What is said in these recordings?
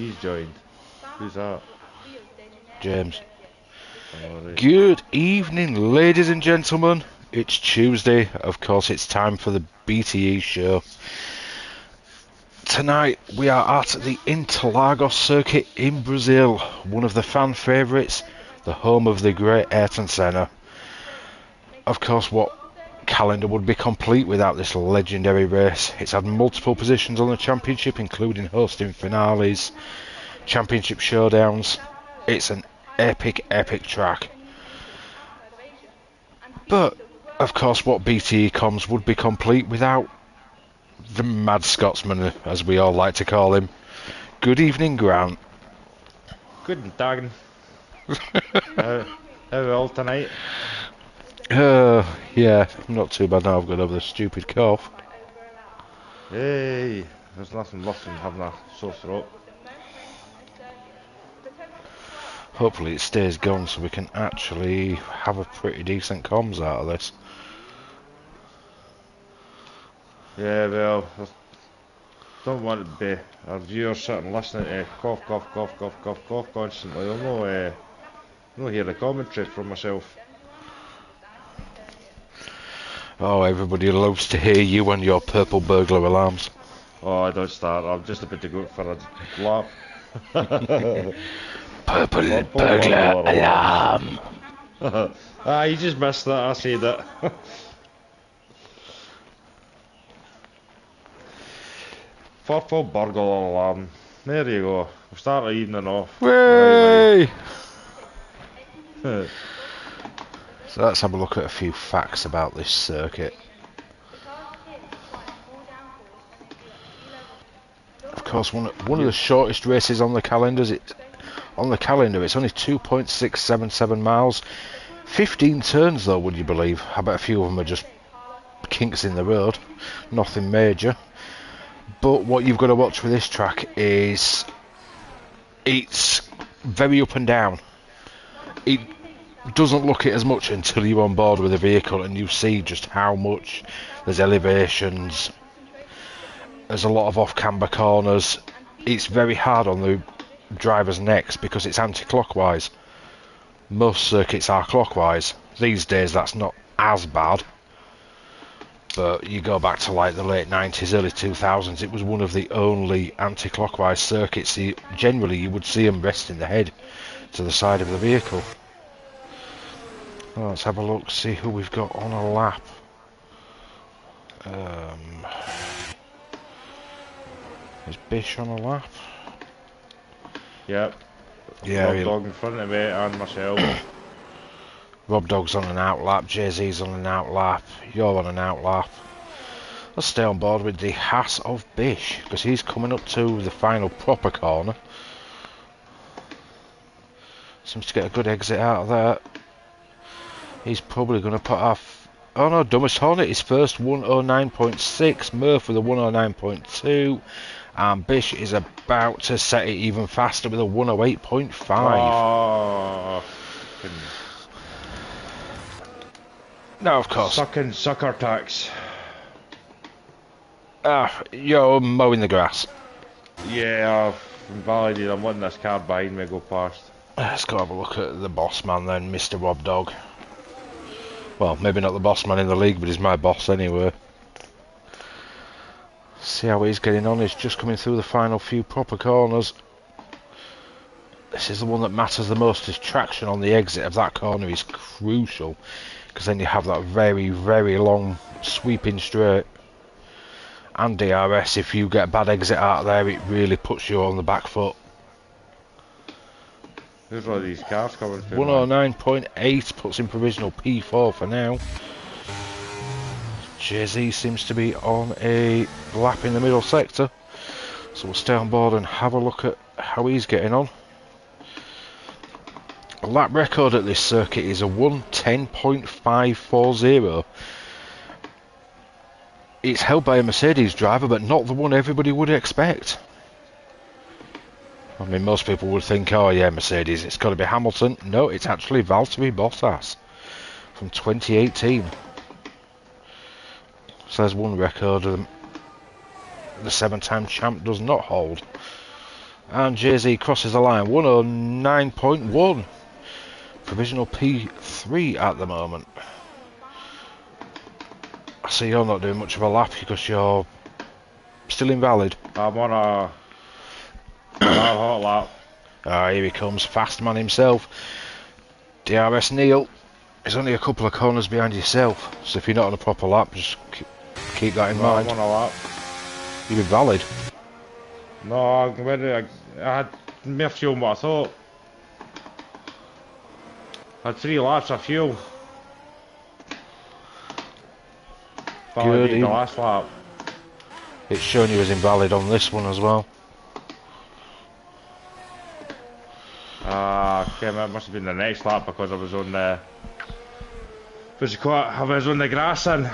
He's joined. Who's that? James. Alright. Good evening, ladies and gentlemen. It's Tuesday. Of course, it's time for the BTE show. Tonight, we are at the Interlagos circuit in Brazil, one of the fan favourites, the home of the great Ayrton Senna. Of course, what calendar would be complete without this legendary race? It's had multiple positions on the championship, including hosting finales, championship showdowns. It's an epic track. But, of course, what BTE comms would be complete without the Mad Scotsman, as we all like to call him. Good evening, Grant. Guten Tag. How all tonight? Yeah, not too bad now. I've got over the stupid cough. Hey, there's nothing worse than having a sore throat. Hopefully it stays gone so we can actually have a pretty decent comms out of this. Yeah, well, I don't want to be our viewers sitting listening to cough constantly. I'll not hear the commentary from myself. Oh, everybody loves to hear you and your purple burglar alarms. Oh, I don't start. I'm just about to go for a lap. Purple burglar alarm. You just missed that. I said it. Purple burglar alarm. There you go. We'll start the evening off. Hooray! So let's have a look at a few facts about this circuit. Of course, one of the shortest races on the calendars. It's only 2.677 miles. 15 turns though, would you believe? I bet a few of them are just kinks in the road. Nothing major. But what you've got to watch with this track is it's very up and down. It doesn't look it as much until you're on board with the vehicle and you see just how much there's elevations. There's a lot of off-camber corners. It's very hard on the driver's necks because it's anti-clockwise. Most circuits are clockwise. These days that's not as bad. But you go back to like the late 90s, early 2000s, it was one of the only anti-clockwise circuits. Generally you would see them resting the head to the side of the vehicle. Well, let's have a look, see who we've got on a lap. Is Bish on a lap? Yep. Yeah, Rob Dog in front of me and myself. Rob Dog's on an out lap, Jay-Z's on an out lap, you're on an out lap. Let's stay on board with the Haas of Bish, because he's coming up to the final proper corner. Seems to get a good exit out of there. He's probably going to put off... Oh no, Dumbest Hornet is first, 109.6, Murph with a 109.2, and Bish is about to set it even faster with a 108.5. Oh, Now, of course... Sucker tax. You're mowing the grass. Yeah, I've invalidated. I'm letting this car behind me go past. Let's go have a look at the boss man then, Mr. Rob Dog. Well, maybe not the boss man in the league, but he's my boss anyway. See how he's getting on. He's just coming through the final few proper corners. This is the one that matters the most. His traction on the exit of that corner is crucial, because then you have that very long sweeping straight. And DRS, if you get a bad exit out of there, it really puts you on the back foot. There's all these cars coming through. 109.8 puts in provisional P4 for now. Jay-Z seems to be on a lap in the middle sector, so we'll stay on board and have a look at how he's getting on. A lap record at this circuit is a 1:10.540. It's held by a Mercedes driver, but not the one everybody would expect. I mean, most people would think, oh yeah, Mercedes, it's got to be Hamilton. No, it's actually Valtteri Bottas from 2018. So there's one record the 7-time champ does not hold. And Jay-Z crosses the line, 109.1. Provisional P3 at the moment. I see you're not doing much of a lap because you're still invalid. I'm on a hot lap. Ah, here he comes, fast man himself. DRS Neil is only a couple of corners behind yourself, so if you're not on a proper lap, just keep that in mind. I'm on a lap. You're invalid. No, I had more fuel than what I thought. I had 3 laps of fuel. Good. The last lap. It's showing you as invalid on this one as well. Okay, that must have been the next lap because I was on the. I was on the grass then.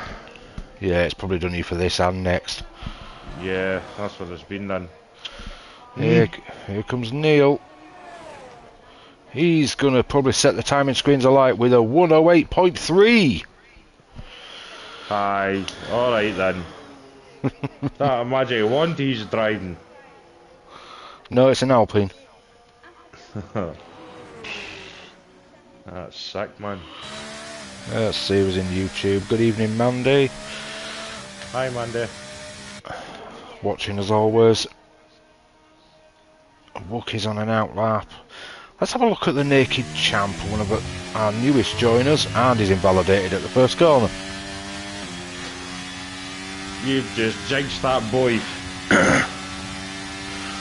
Yeah, it's probably done you for this and next. Yeah, that's what it's been then. Here comes Neil. He's going to probably set the timing screens alight with a 108.3. Aye, alright then. That Magic 1 he's driving. No, it's an Alpine. That's sick, man. Let's see who's in YouTube. Good evening, Mandy. Hi, Mandy. Watching as always. Wookie's on an out lap. Let's have a look at the Naked Champ, one of our newest joiners, and he's invalidated at the first corner. You've just jinxed that boy. I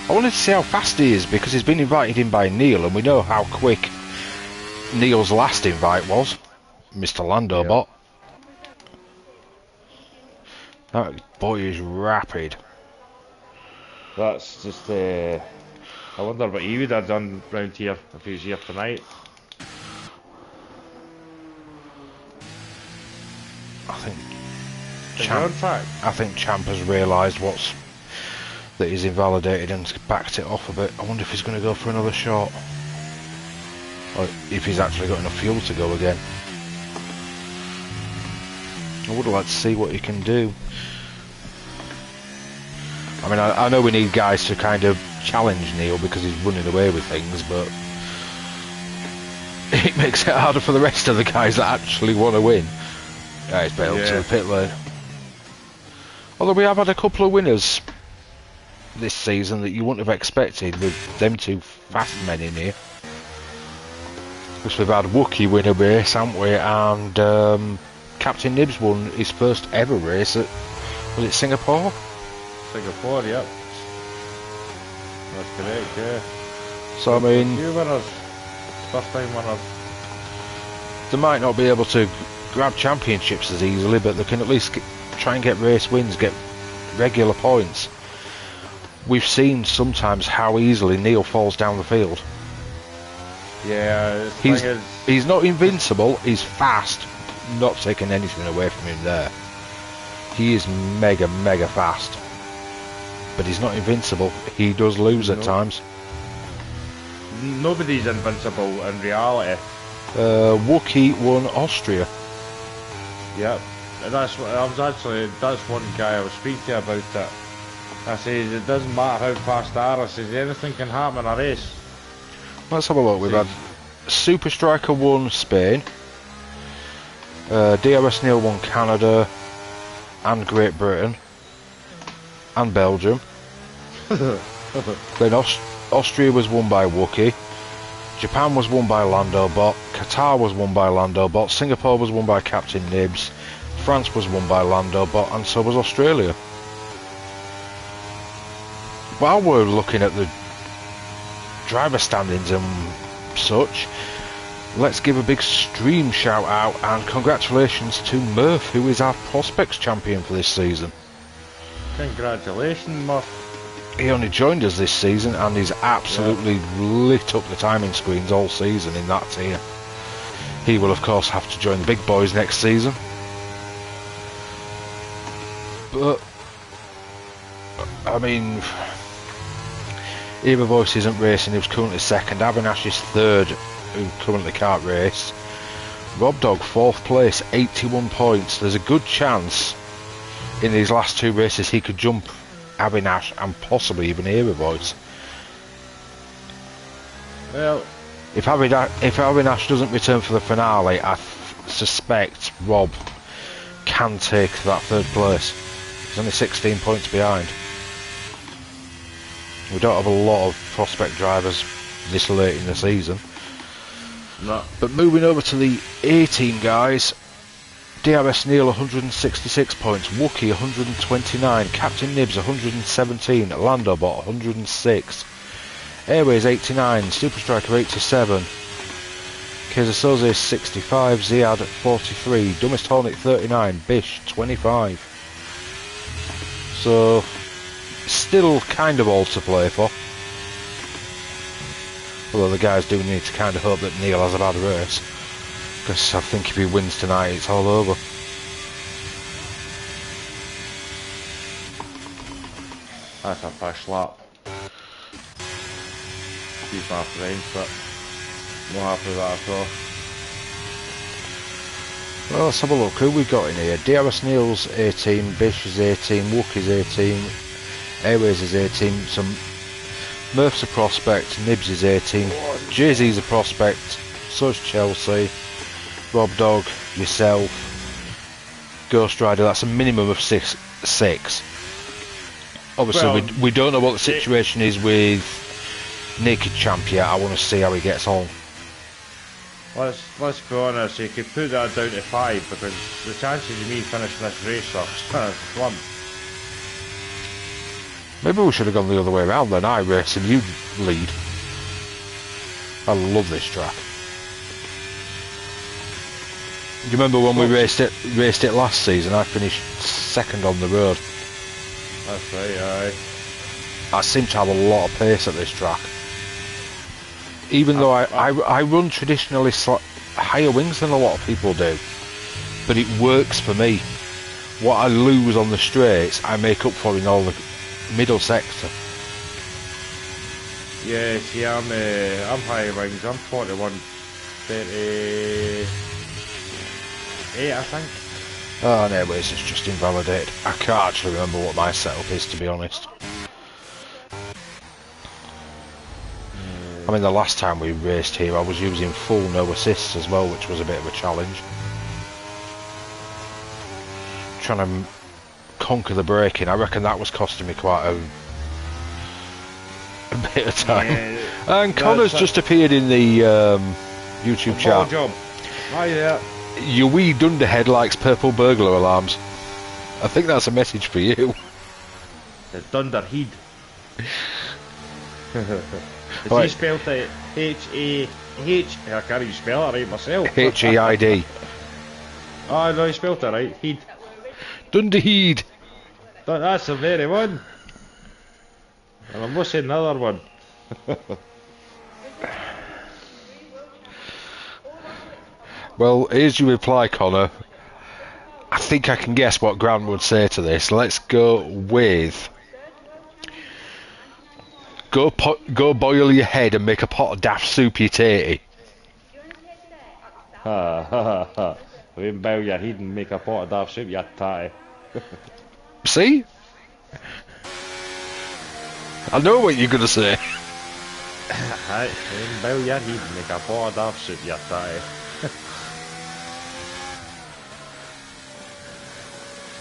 wanted to see how fast he is because he's been invited in by Neil, and we know how quick Neil's last invite was, Mr. Lando Bot. That boy is rapid. That's just I wonder what he would have done round here if he was here tonight. I think Champ has realised that he's invalidated and backed it off a bit. I wonder if he's going to go for another shot, or if he's actually got enough fuel to go again. I would like to see what he can do. I mean, I know we need guys to kind of challenge Neil because he's running away with things, but it makes it harder for the rest of the guys that actually want to win. Yeah, he's bailed to the pit lane. Although we have had a couple of winners this season that you wouldn't have expected with them two fast men in here. Because we've had Wookie win a race, haven't we? And Captain Nibs won his first ever race at, was it Singapore? Singapore, yep. That's correct, yeah. So I mean, few winners, first time winners. They might not be able to grab championships as easily, but they can at least try and get race wins, get regular points. We've seen sometimes how easily Neil falls down the field. Yeah, he's not invincible, he's fast, not taking anything away from him there. He is mega fast. But he's not invincible, he does lose at times. Nobody's invincible in reality. Wookie won Austria. Yep. That's one guy I was speaking to about it. I says it doesn't matter how fast they are, I says anything can happen in a race. Let's have a look. We've had Super Striker won Spain, DRS Neil won Canada and Great Britain and Belgium. Then Austria was won by Wookie, Japan was won by Lando Bot, Qatar was won by Lando Bot, Singapore was won by Captain Nibs, France was won by Lando Bot, and so was Australia. While we're looking at the driver standings and such, let's give a big stream shout out and congratulations to Murph, who is our Prospects champion for this season. Congratulations, Murph. He only joined us this season and he's absolutely lit up the timing screens all season in that tier. He will of course have to join the big boys next season. But I mean, Eva Voice isn't racing, he was currently second. Avinash is third, who currently can't race. Rob Dog fourth place, 81 points. There's a good chance in these last two races he could jump Avinash and possibly even Eva Voice. Well, if Aaron Ash doesn't return for the finale, I suspect Rob can take that third place. He's only 16 points behind. We don't have a lot of prospect drivers this late in the season. no. But moving over to the 18 guys, DRS Neil 166 points, Wookie 129, Captain Nibs 117, Landobot 106, Airways 89, Super Striker 87, Kezasoze 65, Ziad 43, Dumbest Hornet 39, Bish 25. So still kind of all to play for. Although the guys do need to kind of hope that Neil has a bad race, because I think if he wins tonight it's all over. That's a fast lap. Keep my friends, but not happy with that at all. Well, let's have a look who we got in here. DRS Neil's 18, Bish is 18, Wook is 18, Airways is 18, some Murph's a prospect, Nibs is 18, Jay-Z's a prospect, so's Chelsea, Rob Dog, yourself, Ghost Rider. That's a minimum of six. Obviously, Well, we don't know what the situation is with Naked Champ yet. I want to see how he gets on. Let's be honest, you could put that down to 5 because the chances of me finishing this race sucks. One. Maybe we should have gone the other way around then. I race and you lead. I love this track. Do you remember when we raced it last season? I finished second on the road. That's right, aye. I seem to have a lot of pace at this track. Even though I run traditionally higher wings than a lot of people do. But it works for me. What I lose on the straights, I make up for in all the middle sector. Yeah, see, I'm high wings. I'm 41, 38, I think. Oh, and Airways is just invalidated. I can't actually remember what my setup is, to be honest. I mean, the last time we raced here, I was using full no assists as well, which was a bit of a challenge. Trying to conquer the braking, I reckon that was costing me quite a bit of time. Yeah, And Connor's just appeared in the YouTube chat. job. Hi there. Your wee dunderhead likes purple burglar alarms. I think that's a message for you. The Dunderhead. Is Right. he spelled it H-A-H? I can't even spell it right myself. H-E-I-D. Oh no, he spelled it right. Heed. Dunderhead. That's the very one. And I'm missing another one. Well, here's your reply, Connor. I think I can guess what Grant would say to this. Let's go with... Go boil your head and make a pot of daft soup, you tatey. Ha ha ha ha. We bow your head and make a pot of daft soup, you tatty. See? I know what you're going to say. Aye, we bow your head and make a pot of daft soup, you tatty.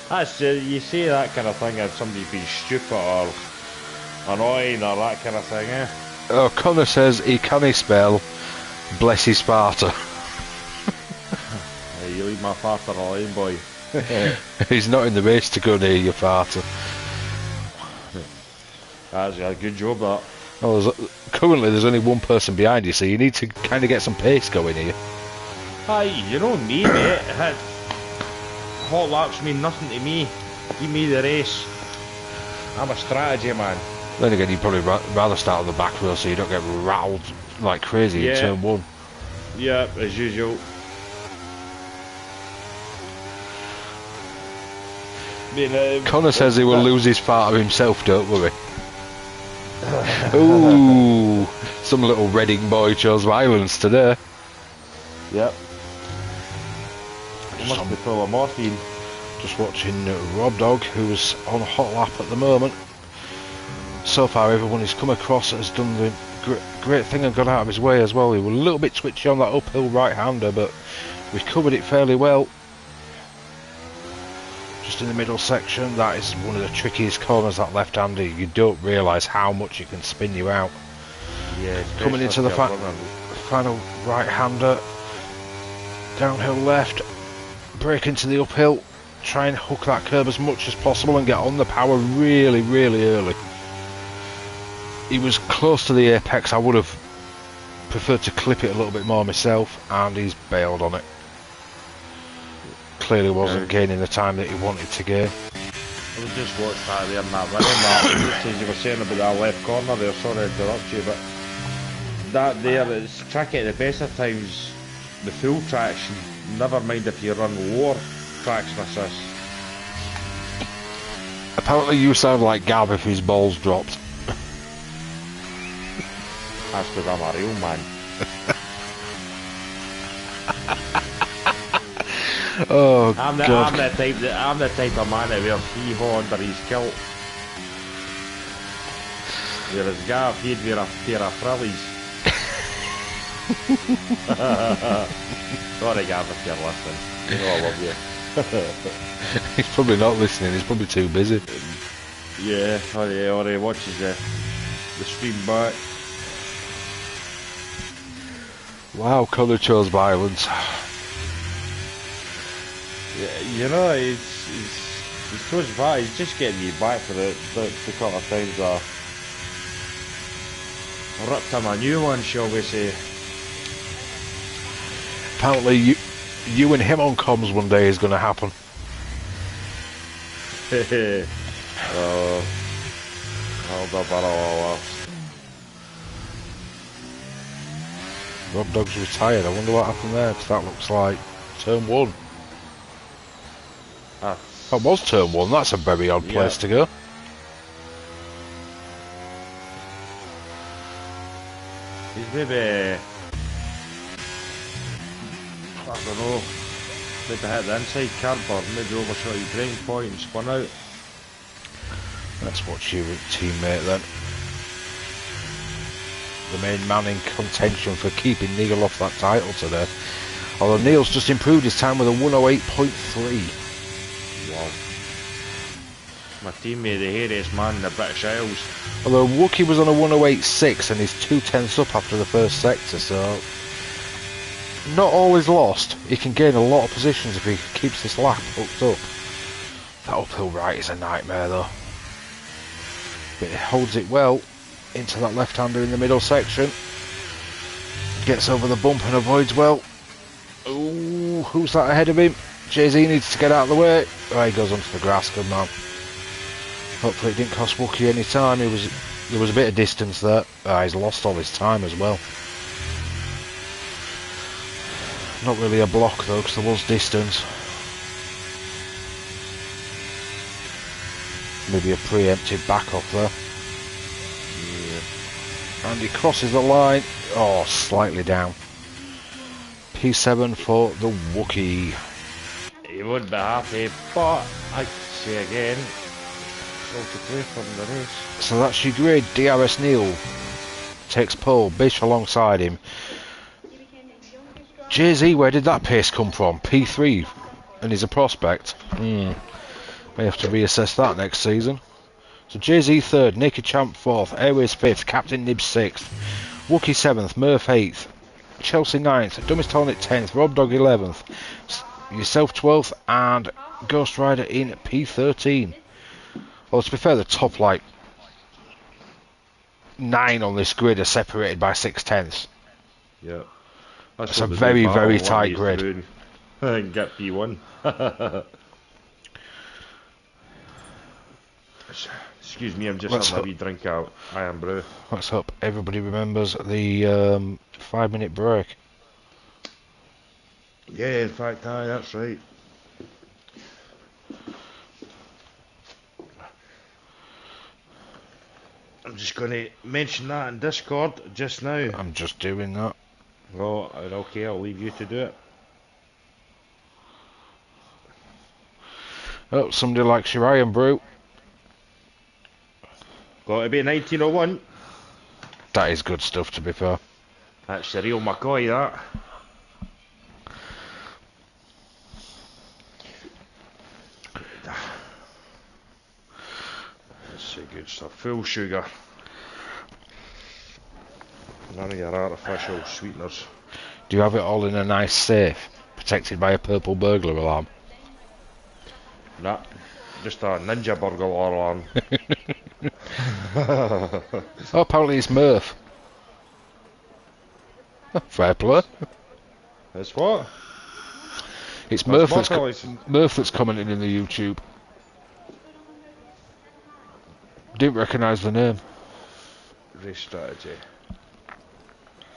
That's you say that kind of thing as somebody being stupid or annoying or that kind of thing, eh? Oh, Connor says he can't spell bless his Sparta. Hey, you leave my father alone, boy. He's not in the race to go near your Sparta. That's a good job, that. Oh, currently there's only one person behind you, so you need to kind of get some pace going here. Aye, you know me, mate. Hot laps mean nothing to me. Give me the race. I'm a strategy man. Then again, you'd probably rather start on the back wheel so you don't get rattled like crazy in turn one. Yeah, as usual. Connor says he will lose his Sparta himself, don't worry. Ooh, some little Reading boy chose violence today. Yep. He must be full of morphine. Just watching Rob Dog, who's on a hot lap at the moment. So far, everyone he's come across has done the great thing and got out of his way as well. He was a little bit twitchy on that uphill right-hander, but recovered it fairly well. Just in the middle section, that is one of the trickiest corners, that left-hander. You don't realise how much it can spin you out. Yeah, coming into the final right-hander, downhill left, break into the uphill, try and hook that curb as much as possible and get on the power really, really early. He was close to the apex. I would have preferred to clip it a little bit more myself, and he's bailed on it. Clearly wasn't gaining the time that he wanted to gain. I was just watched that there in that video, Mark, as you were saying about that left corner there, sorry to interrupt you, but that there, it's tricky at the best of times, the full traction, never mind if you run lower traction assist. Apparently you sound like Gav if his balls dropped. That's because I'm a real man. Oh, I'm the type of man that wears hee-haw under his kilt. Whereas Gav, he'd wear a pair of frillies. Sorry Gav if you're listening. You know I love you. He's probably not listening, he's probably too busy. Yeah, or he watches the stream back. Wow, Connor chose violence. Yeah, you know, he's chose back, he's just getting you back for the couple of times I ripped him a new one, shall we say. Apparently you and him on comms one day is going to happen. Hold up, all Rob Dog's retired. I wonder what happened there, because that looks like turn 1. That was turn 1. That's a very odd place to go. He's maybe, I don't know, maybe hit the inside curb or maybe overshot his brain point and spun out. Let's watch your teammate then. The main man in contention for keeping Neil off that title today. Although Neil's just improved his time with a 108.3. Wow. My teammate, the hairiest man in the British Isles. Although Wookie was on a 108.6 and he's 2/10 up after the first sector, so not all is lost. He can gain a lot of positions if he keeps this lap hooked up. That uphill right is a nightmare though. But he holds it well into that left-hander in the middle section. Gets over the bump and avoids well. Ooh, who's that ahead of him? Jay-Z needs to get out of the way. Oh, he goes onto the grass, good man. Hopefully it didn't cost Wookie any time. There was a bit of distance there. He's lost all his time as well. Not really a block though, because there was distance. Maybe a preempted back off there. Yeah. And he crosses the line. Oh, slightly down. P7 for the Wookie. He would be happy, but I say again, it's all to play for the race. So that's your grid. DRS Neil takes pole, Bish alongside him. Jay-Z, where did that pace come from? P3, and he's a prospect. May have to reassess that next season. So Jay-Z 3rd, Naked Champ 4th, Airways 5th, Captain Nibs 6th, Wookie 7th, Murph 8th, Chelsea 9th, Dummy's Tonic 10th, Rob Dog 11th, yourself 12th, and Ghost Rider in P13. Well, to be fair, the top like 9 on this grid are separated by 6/10. Yeah. That's a very, very tight grid. And get P1. Excuse me, I'm just having a wee drink out. I am brew. Let's hope everybody remembers the 5-minute break. Yeah, in fact, aye, that's right. I'm just going to mention that in Discord just now. I'm just doing that. Oh, okay, I'll leave you to do it. Oh, somebody likes your iron brew. Got to be 1901. That is good stuff, to be fair. That's the real McCoy, that. That's good stuff. Full sugar. None of your artificial sweeteners. Do you have it all in a nice safe, protected by a purple burglar alarm? Nah, just a ninja burglar alarm. Oh, apparently it's Murph. Fair play. It's what? It's That's Murph that's commenting in the YouTube. Didn't recognise the name. Race strategy.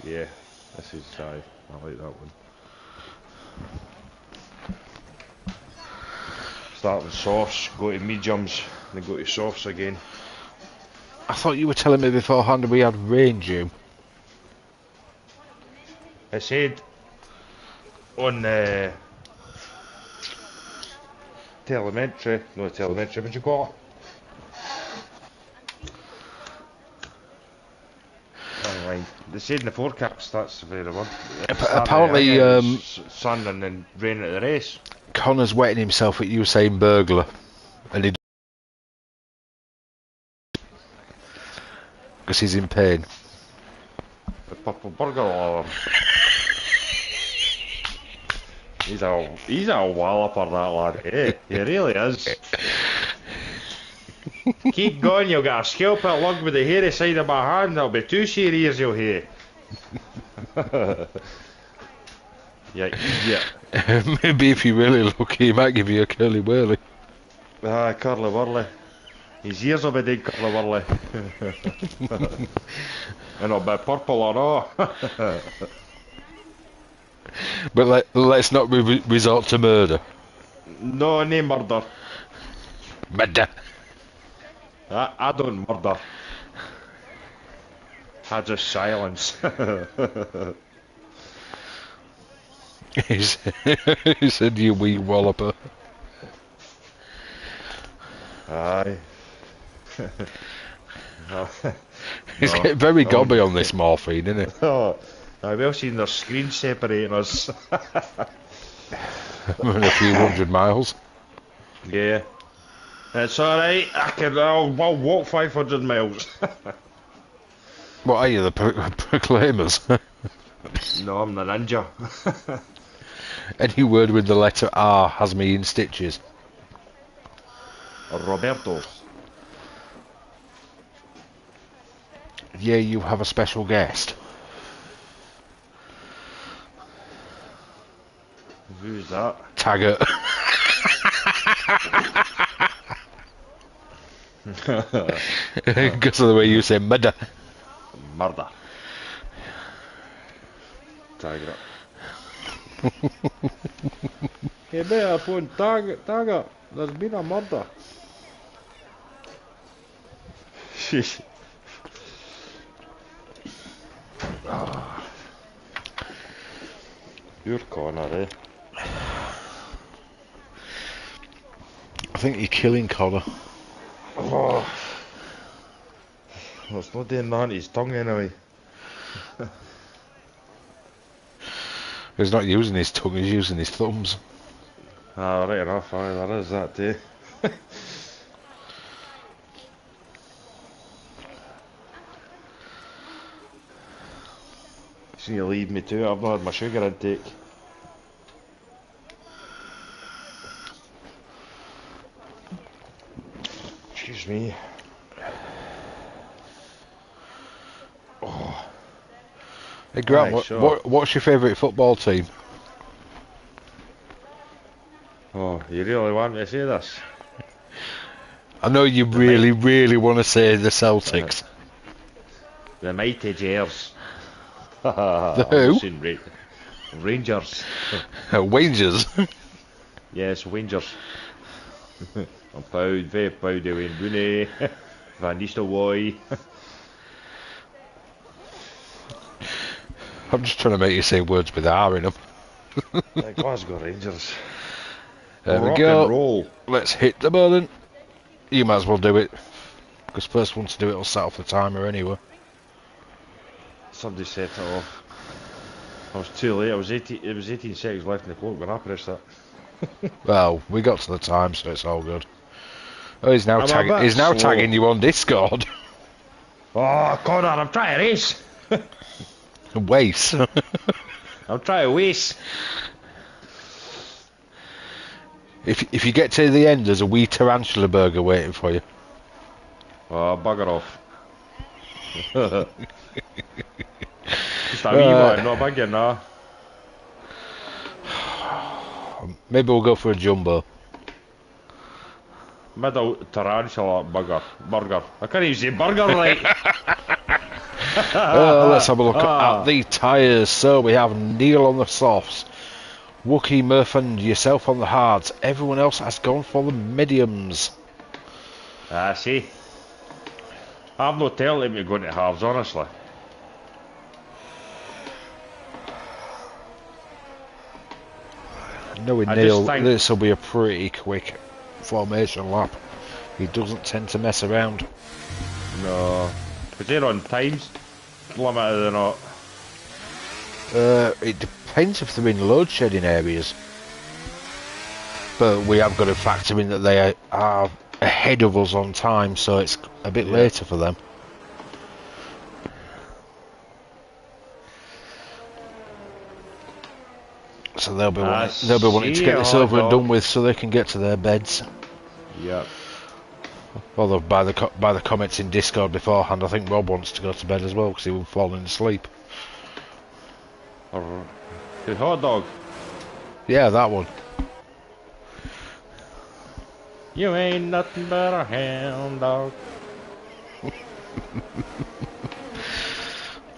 Yeah, this is I like that one. Starting softs, go to mediums, then go to softs again. I thought you were telling me beforehand we had rain due. I said on telemetry, no telemetry, what do you call it? Right. They said in the forecast, that's the very one. Apparently, sun and then rain at the race. Connor's wetting himself at you saying burglar, and he because he's in pain. The purple burger alarm. He's a walloper, that lad. Hey, he really is. Keep going, you'll get a scalpel lug with the hairy side of my hand. That'll be 2 series you'll hear. Yeah, idiot. Maybe if you're really lucky, he might give you a curly whirly. Ah, curly whirly. His ears will be dead curly whirly. And it'll be purple or not. But let's not resort to murder. No, no murder. Murder. I don't murder. I just silence. He said, you wee walloper. Aye. He's getting very gobby on this morphine, isn't he? Oh, I've well seen their screen separating us. In a few 100 miles. Yeah. It's alright, I'll walk 500 miles. What are you, the Proclaimers? No, I'm the ninja. Any word with the letter R has me in stitches. Roberto. Yeah, you have a special guest. Who's that? Taggart. Because of the way you say murder. Murder. Taggart. You better phone Taggart. There's been a murder. Sheesh. You're Connor, eh? I think you're killing Connor. Oh. Well, it's not doing that on his tongue anyway. He's not using his tongue, he's using his thumbs. Ah, right enough, aye, there is that too. So you leave me too, I've not had my sugar intake. Excuse me. Oh. Hey Grant, Aye, sure. what's your favourite football team? Oh, you really want me to say this? I know you really want to say the Celtics. The mighty Jers. The who? Rangers. Rangers. Yes, Rangers. I'm proud, very proud of Wayne Rooney, Van Nistelrooy. I'm just trying to make you say words with R in them. Glasgow Rangers. There we Rock go. and roll. Let's hit the button. You might as well do it, because first one to do it will set off the timer anyway. Somebody set it off. I was too late. It was 18 seconds left in the clock when I pressed that. Well, we got to the time, so it's all good. Oh, he's now I'm a bit He's now slow. tagging you on Discord. Oh, Connor, I'm trying to race. Waste. I'm trying to race. If you get to the end, there's a wee tarantula burger waiting for you. Oh, bugger off. Just a wee one, not big enough. Maybe we'll go for a jumbo. Middle tarantula burger. I can't even say burger right. Let's have a look at the tyres. So we have Neil on the softs, Wookie, Murph and yourself on the hards. Everyone else has gone for the mediums. I see. I've no telling him you're going to halves, honestly. Knowing Neil, this will be a pretty quick formation lap. He doesn't tend to mess around. No. Because they're on times limited or not. It depends if they're in load shedding areas. But we have got to factor in that they are ahead of us on time, so it's a bit later for them. So they'll be wanting to get this over and done with so they can get to their beds. Yep. Although by the comments in Discord beforehand, I think Rob wants to go to bed as well because he was falling asleep. The hot dog. Yeah, that one. You ain't nothing but a hound dog.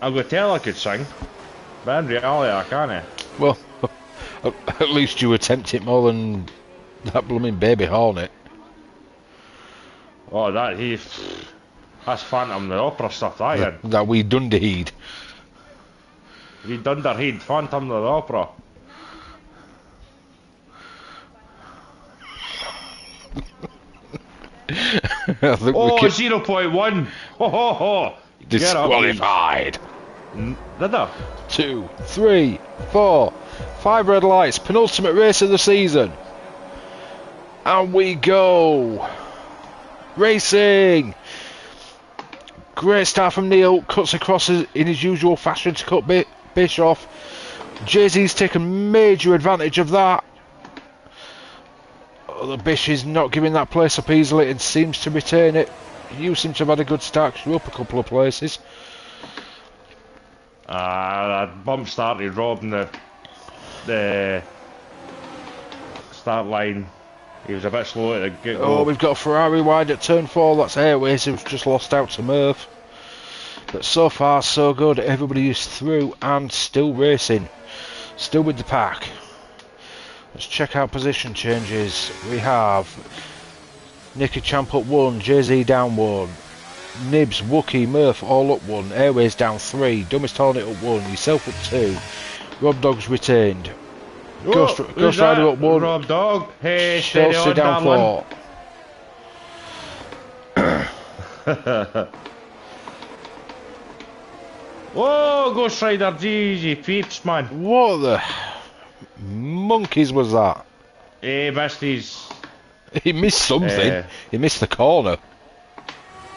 I could tell I could sing, but in reality I can't. Well, at least you attempt it more than that blooming baby hornet. Oh, that's Phantom the Opera stuff, That wee Dunderhead. We Dunderhead, Phantom the Opera. I think 0.1. Ho ho ho. Disqualified. Did I? 2, 3, 4, 5 red lights. Penultimate race of the season. And we go. Racing. Great start from Neil. Cuts across in his usual fashion to cut Bish off. Jay-Z's taken major advantage of that. The Bish is not giving that place up easily and seems to retain it. You seem to have had a good start because you're up a couple of places. That bump started robbing the start line. He was a bit slow at the get-go. Oh, we've got a Ferrari wide at turn 4. That's Airways who's just lost out to Murph. But so far, so good. Everybody is through and still racing. Still with the pack. Let's check out position changes. We have Nicky Champ up 1, Jay-Z down 1, Nibs, Wookie, Murph all up 1, Airways down 3, Dumbest Hornet up 1, yourself up 2, Rob Dog's retained, Ghost Rider up 1, Rob Dog, hey, Chelsea down 4. Whoa, Ghost Rider, GG peeps, man. What the monkeys was that? He missed his... He missed something. He missed the corner.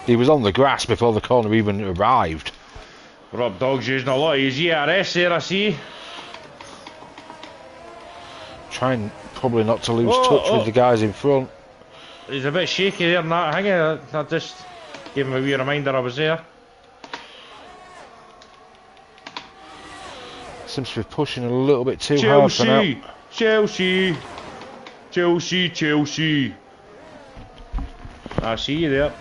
He was on the grass before the corner even arrived. Rob Dog's using a lot of his ERS there, I see. Trying probably not to lose touch with the guys in front. He's a bit shaky there, not hanging. I just gave him a wee reminder I was there. Seems to be pushing a little bit too hard for now. Chelsea! I see you there.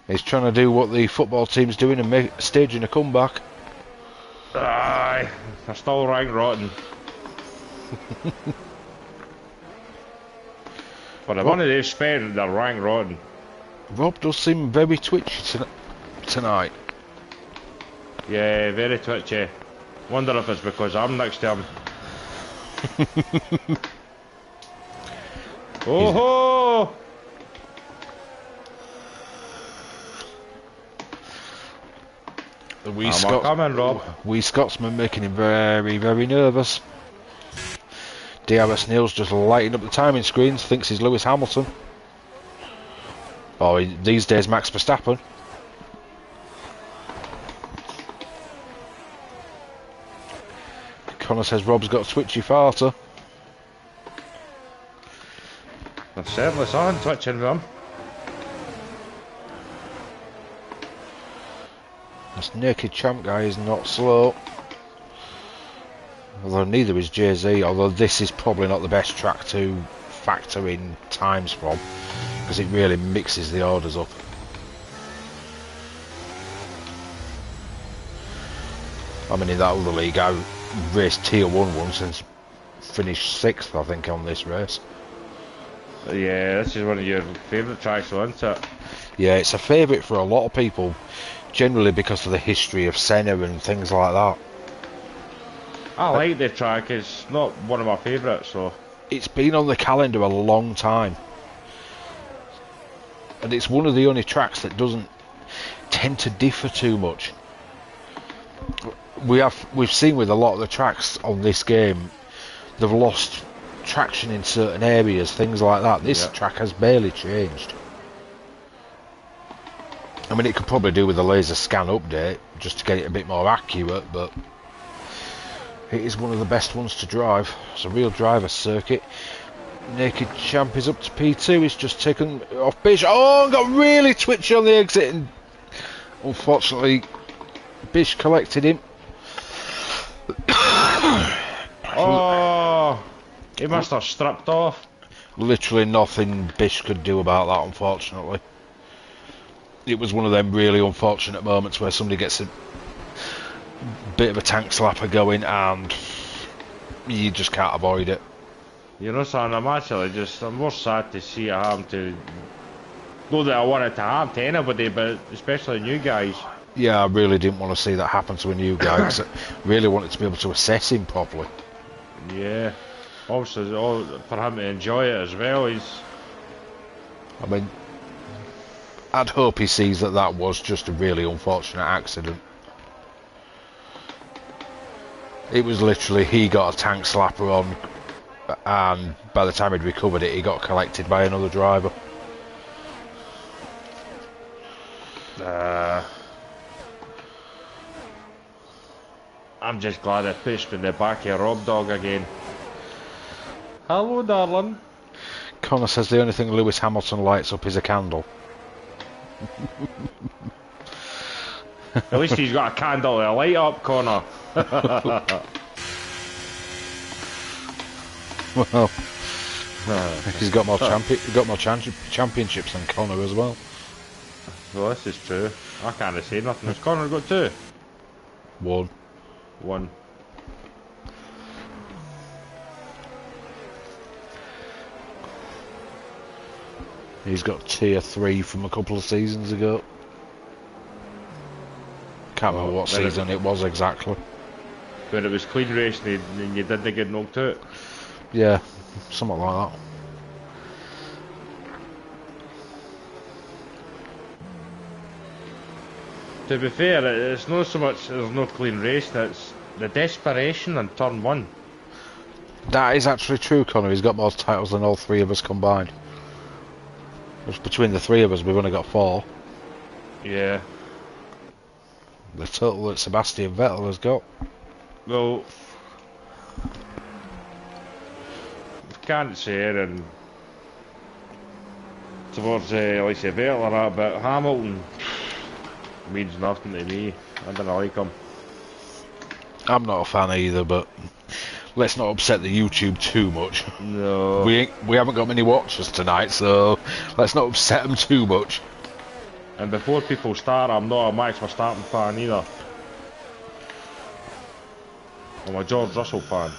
He's trying to do what the football team's doing and staging a comeback. Aye, they're still rank rotten. But the money they've spent, they're rank rotten. Rob does seem very twitchy tonight. Yeah, very twitchy. Wonder if it's because I'm next to him. Oh ho! The wee I'm not coming, Rob. wee Scotsman making him very, very nervous. DRS Neil's just lighting up the timing screens, thinks he's Lewis Hamilton. Or these days Max Verstappen. Connor says Rob's got a twitchy farter. I certainly saw him twitching with him. This naked champ guy is not slow. Although neither is Jay-Z, although this is probably not the best track to factor in times from, because it really mixes the orders up. I mean, in that other league, I raced Tier 1 once and finished 6th, I think, on this race. Yeah, this is one of your favourite tracks, isn't it? Yeah, it's a favourite for a lot of people, generally because of the history of Senna and things like that. I like the track, it's not one of my favourites, so... It's been on the calendar a long time. And it's one of the only tracks that doesn't tend to differ too much. We've seen with a lot of the tracks on this game, they've lost traction in certain areas, things like that. This track has barely changed. I mean, it could probably do with a laser scan update just to get it a bit more accurate, but it is one of the best ones to drive. It's a real driver's circuit. Naked Champ is up to P2. He's just taken off Bish. Oh, and got really twitchy on the exit, and unfortunately Bish collected him. Oh, he must have stripped off. Literally nothing Bish could do about that, unfortunately. It was one of them really unfortunate moments where somebody gets a bit of a tank slapper going and you just can't avoid it. You know, son, I'm more sad to see it happen to... Not that I want it to happen to anybody, but especially new guys. Yeah, I really didn't want to see that happen to a new guy, because I really wanted to be able to assess him properly. Yeah. Obviously, for him to enjoy it as well, I mean, I'd hope he sees that that was just a really unfortunate accident. It was literally, he got a tank slapper on, and by the time he'd recovered it, he got collected by another driver. I'm just glad I pushed in the back of Rob Dog again. Hello, darling. Connor says the only thing Lewis Hamilton lights up is a candle. At least he's got a candle to light up, Connor. Well, he's got more championships than Connor as well. Well, this is true. I can't say nothing. Has Connor got 2? 1. 1. He's got tier 3 from a couple of seasons ago. Can't remember what season it was exactly. When it was clean racing and you didn't get knocked out. Yeah, something like that. To be fair, it's not so much there's no clean race, it's the desperation in turn 1. That is actually true, Connor. He's got more titles than all 3 of us combined. Just between the 3 of us, we've only got 4. Yeah. The total that Sebastian Vettel has got. Well, can't say it, and towards like say Vettel or that, but Hamilton means nothing to me. I don't like him. I'm not a fan either, but let's not upset the YouTube too much. No. We haven't got many watchers tonight, so let's not upset them too much. And before people start, I'm not a Max Verstappen fan either. I'm a George Russell fan.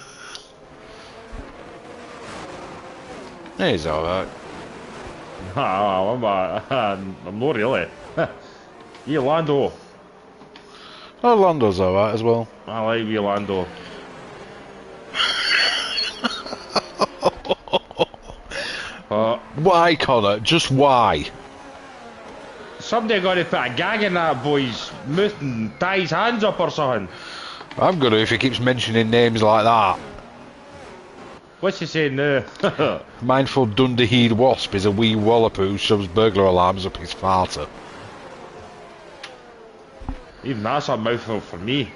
He's alright. I'm not really. Yeah, Lando. Oh, Lando's alright as well. I like wee Lando. Why, Connor? Just why? Somebody got to put a gag in that boy's mouth and tie his hands up or something. I'm gonna if he keeps mentioning names like that. What's he saying now? Mindful Dunderhead Wasp is a wee wallop who shoves burglar alarms up his farter. Even that's a mouthful for me.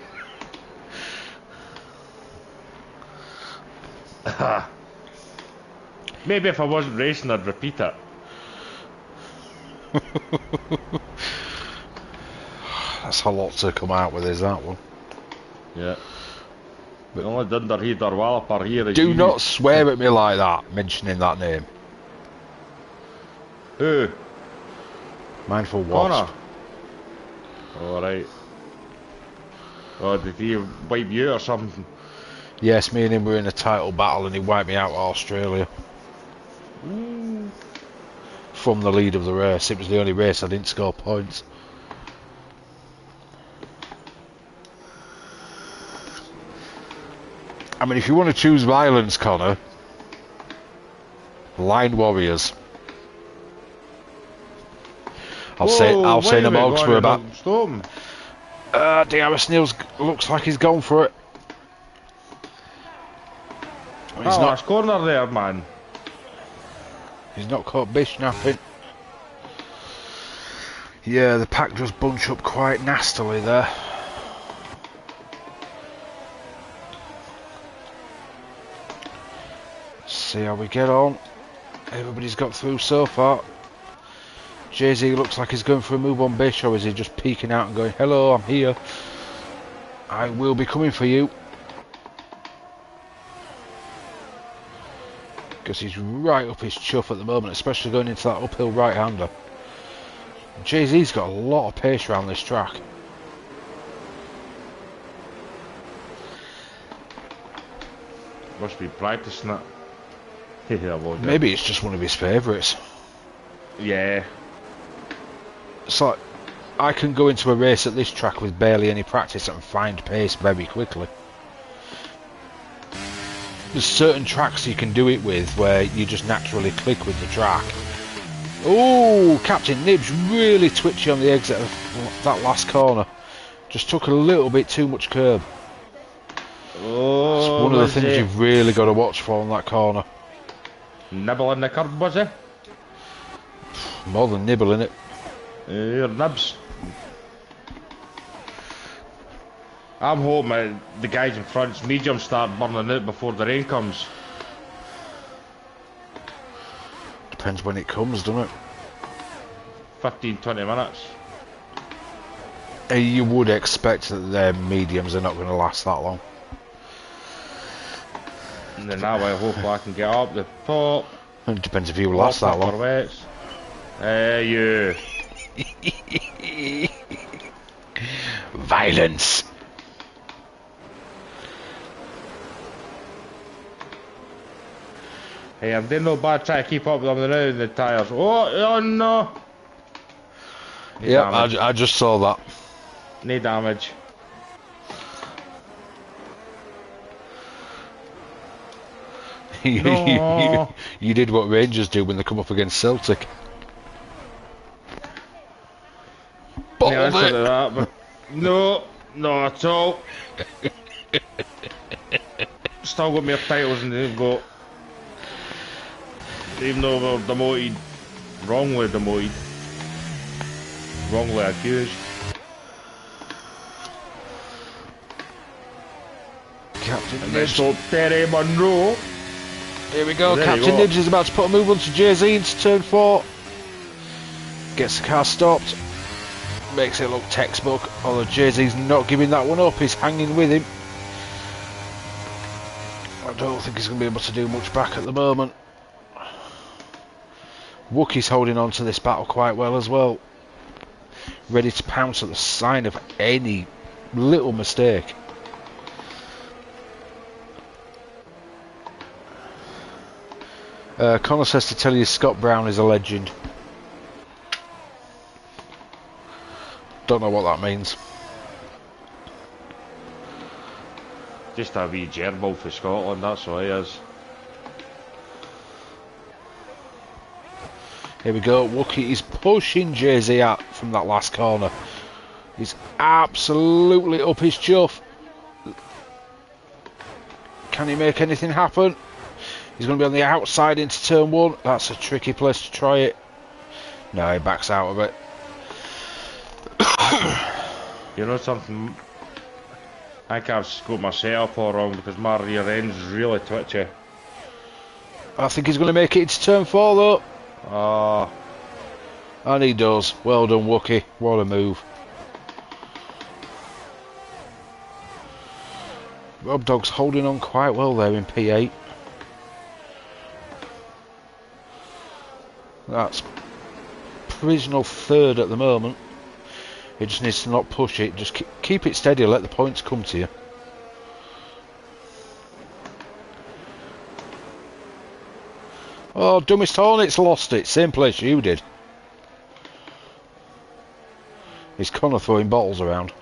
Maybe if I wasn't racing I'd repeat it. That's a lot to come out with, is that one? Yeah. The only Dunderhead or Walloper here is Do you. not swear at me like that, mentioning that name. Who? Mindful Wasp. Alright. Oh, did he wipe you or something? Yes, me and him were in a title battle and he wiped me out at Australia. Ooh. From the lead of the race. It was the only race I didn't score points. I mean, if you want to choose violence, Connor, Line Warriors. I'll say the Mogs for about. DRS Neils looks like he's gone for it. He's not. Last corner there, man. He's not caught bish napping. Yeah, the pack does bunch up quite nastily there. See how we get on. Everybody's got through so far. Jay-Z looks like he's going for a move on bish, or is he just peeking out and going, hello, I'm here. I will be coming for you. Because he's right up his chuff at the moment, especially going into that uphill right-hander. Jay-Z's got a lot of pace around this track. Must be practicing it. Maybe it's just one of his favourites. Yeah. It's like, I can go into a race at this track with barely any practice and find pace very quickly. There's certain tracks you can do it with where you just naturally click with the track. Oh, Captain Nibs really twitchy on the exit of that last corner. Just took a little bit too much curb. Oh, it's one of the things you've really got to watch for on that corner. Nibbling the curb, was it? More than nibbling it. Your nibs. I'm hoping the guys in front's medium start burning out before the rain comes. Depends when it comes, doesn't it? 15-20 minutes. You would expect that their mediums are not going to last that long. And then that way hopefully I can get up the top. It depends if you last that long. You. Violence. Hey, I'm doing no bad trying to keep up with them now in the tyres. Oh no! Yeah, I just saw that. No damage. No. You did what Rangers do when they come up against Celtic. Bottled it. That, but no, not at all. Still got more titles than they've got. Even though we're demoted, wrongly demoted, wrongly accused. Captain Nibs. Terry Monroe. Here we go, Captain Nibs is about to put a move onto Jay-Z into turn 4. Gets the car stopped. Makes it look textbook, although Jay-Z's not giving that one up, he's hanging with him. I don't think he's going to be able to do much back at the moment. Wookie's holding on to this battle quite well as well. Ready to pounce at the sign of any little mistake. Connor says to tell you Scott Brown is a legend. Don't know what that means. Just a wee gerbil for Scotland, that's all he is. Here we go. Wookie is pushing Jay-Z out from that last corner. He's absolutely up his chuff. Can he make anything happen? He's going to be on the outside into turn 1. That's a tricky place to try it. No, he backs out of it. You know something? I think I've scoped my setup all wrong because my rear end's really twitchy. I think he's going to make it into turn 4 though. Ah. And he does. Well done, Wookie. What a move. Rob Dog's holding on quite well there in P8. That's provisional 3rd at the moment. He just needs to not push it. Just keep it steady. Let the points come to you. Oh, Dumbest Hornets lost it. Same place you did. Is Connor throwing bottles around?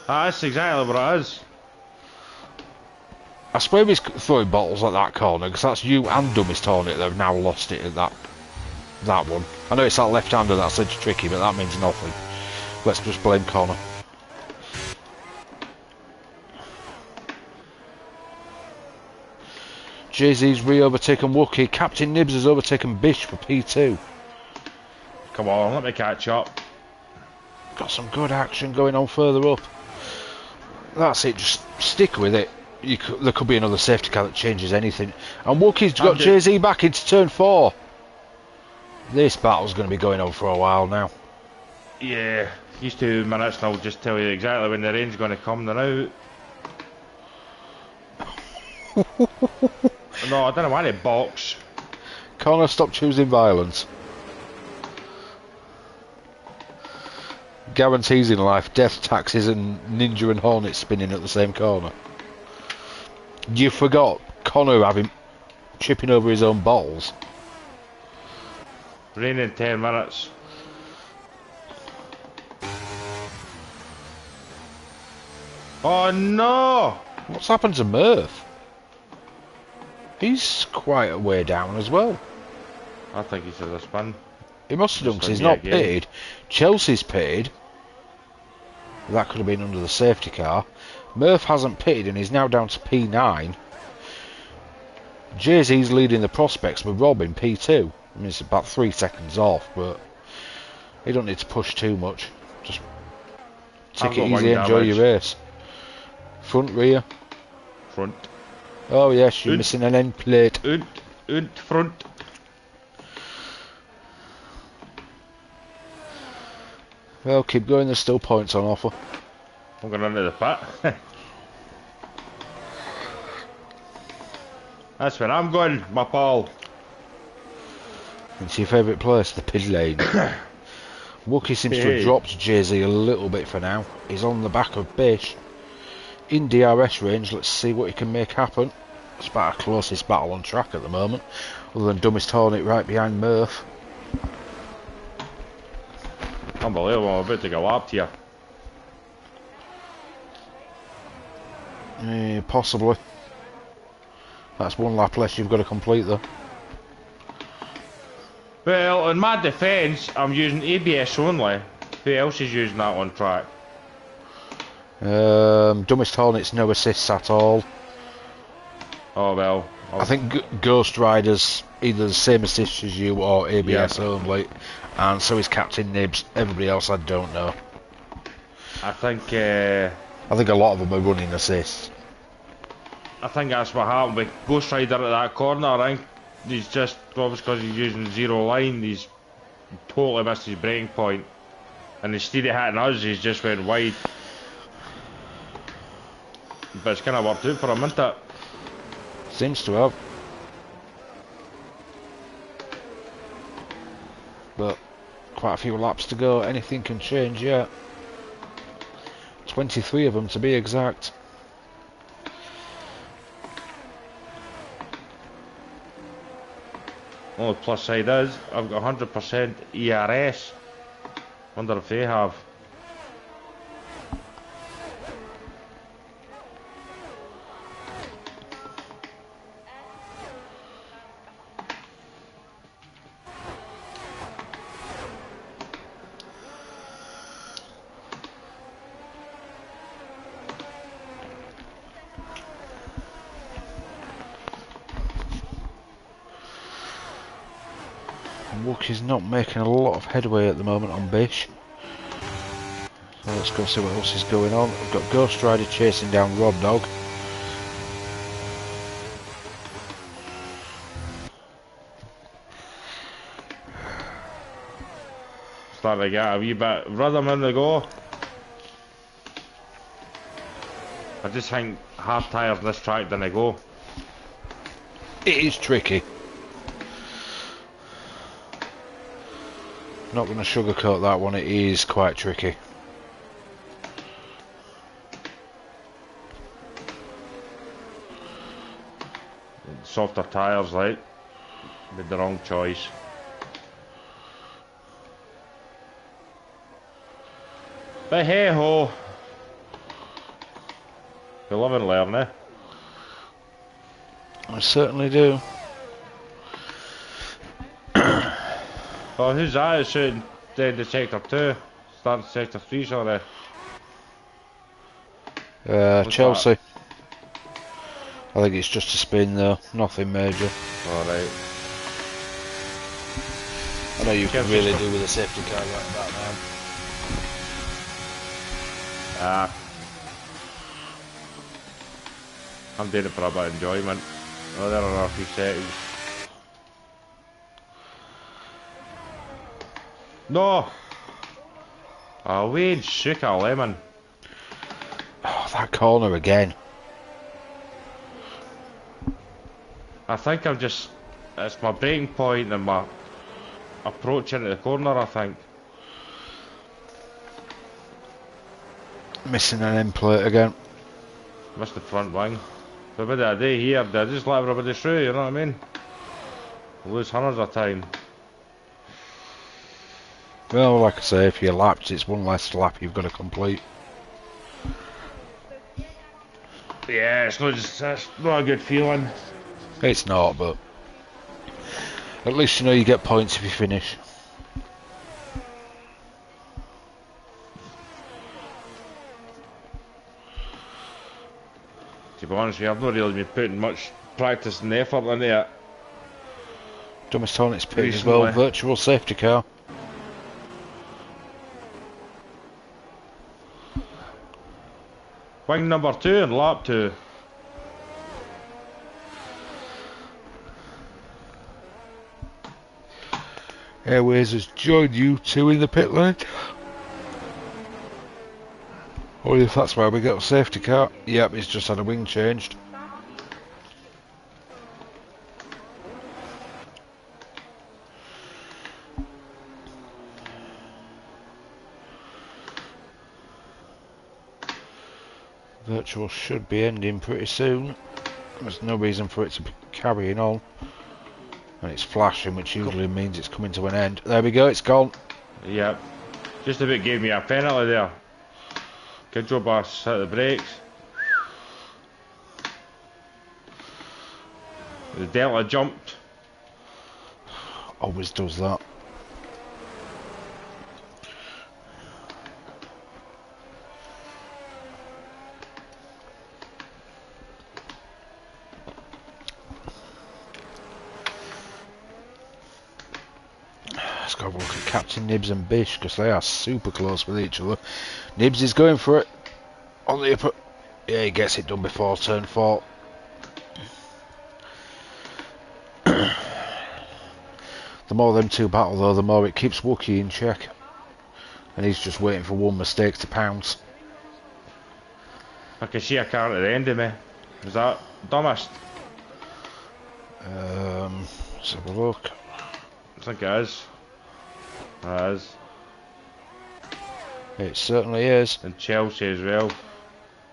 That's exactly what it is. I swear he's throwing bottles at that corner because that's you and Dumbest Hornet that have now lost it at that one. I know it's that left-hander that's such tricky, but that means nothing. Let's just blame Connor. Jay-Z's re-overtaken Wookie. Captain Nibs has overtaken Bish for P2. Come on, let me catch up. Got some good action going on further up. That's it, just stick with it. There could be another safety car that changes anything. And Wookie's got Jay-Z back into turn 4. This battle's going to be going on for a while now. Yeah, these 2 minutes and I'll just tell you exactly when the rain's going to come. They're out. No, I don't want to box. Connor, stop choosing violence. Guarantees in life, death, taxes and Ninja and Hornet spinning at the same corner. You forgot Connor chipping over his own balls. Rain in 10 minutes. Oh no! What's happened to Murph? He's quite a way down as well. I think he should have spun. He must have done because he's not paid. Chelsea's paid. That could have been under the safety car. Murph hasn't pitted and he's now down to P9. Jay-Z's leading the prospects with Rob in P2. I mean, it's about 3 seconds off, but you don't need to push too much. Just take it easy, enjoy your race. Front, rear? Front. Oh yes, you're missing an end plate. Front. Well, keep going, there's still points on offer. I'm going into the pit. That's where I'm going, my pal. It's your favourite place, the pit lane. Wookie seems to have dropped Jay-Z a little bit for now. He's on the back of Bish. In DRS range, let's see what he can make happen. It's about our closest battle on track at the moment, other than Dumbest Hornet right behind Murph. Unbelievable, I'm about to go up here. Possibly. That's 1 lap less you've got to complete though. Well, in my defence, I'm using ABS only. Who else is using that on track? Dumbest Hornets no assists at all. Oh well. I think Ghost Rider's either the same assists as you or ABS only, and so is Captain Nibs. Everybody else I don't know. I think a lot of them are running assists. I think that's what happened with Ghost Rider at that corner. I think he's just, obviously because he's using zero line, he's totally missed his breaking point. And instead of hitting us, he's just went wide. But it's kind of worked out for him, isn't it? Seems to have. But quite a few laps to go, anything can change yet. 23 of them to be exact. Only plus side is, I've got 100% ERS. Wonder if they have. Wookiee's not making a lot of headway at the moment on Bish. So let's go see what else is going on. We've got Ghost Rider chasing down Rob Dog. Starting to get a wee bit rhythm in the go. I just think half tired this track than I go. It is tricky. Not going to sugarcoat that one, it is quite tricky. Softer tyres, like, made the wrong choice. But hey ho, we live and learn, eh? I certainly do. Oh, who's that? It's shooting down to sector 2, starting sector 3, sorry. Chelsea. That? I think it's just a spin though, nothing major. Alright. I know you can really do with a safety car like that now. I'm doing it for a bit of enjoyment. Oh, there are a few settings. No! Oh, Wade shook a lemon. Oh, that corner again. I think I'm just... It's my breaking point and my approach into the corner, I think. Missing an end plate again. Missed the front wing. But what did I do here? Did I just let everybody through, you know what I mean? Lose hundreds of time. Well, like I say, if you're lapped, it's one less lap you've got to complete. Yeah, it's not a good feeling. It's not, but at least you know you get points if you finish. To be honest with you, I've not really been putting much practice and effort into it. Thomas Tornit's picked as well, virtual safety car. Wing number 2 and lap 2. Airways has joined you two in the pit lane. Or if that's where we got a safety car. Yep, he's just had a wing changed. Virtual should be ending pretty soon. There's no reason for it to be carrying on. And it's flashing, which usually means it's coming to an end. There we go, it's gone. Yep. Just about gave me a penalty there. Good job I set the brakes. The Delta jumped. Always does that. Let's go have a look at Captain Nibs and Bish because they are super close with each other. Nibs is going for it on the upper. Yeah, he gets it done before turn 4. The more them two battle though, the more it keeps Wookiee in check. And he's just waiting for one mistake to pounce. I can see a car at the end of me. Is that dumbest? Let's have a look. I think it is. It is. It certainly is. And Chelsea as well.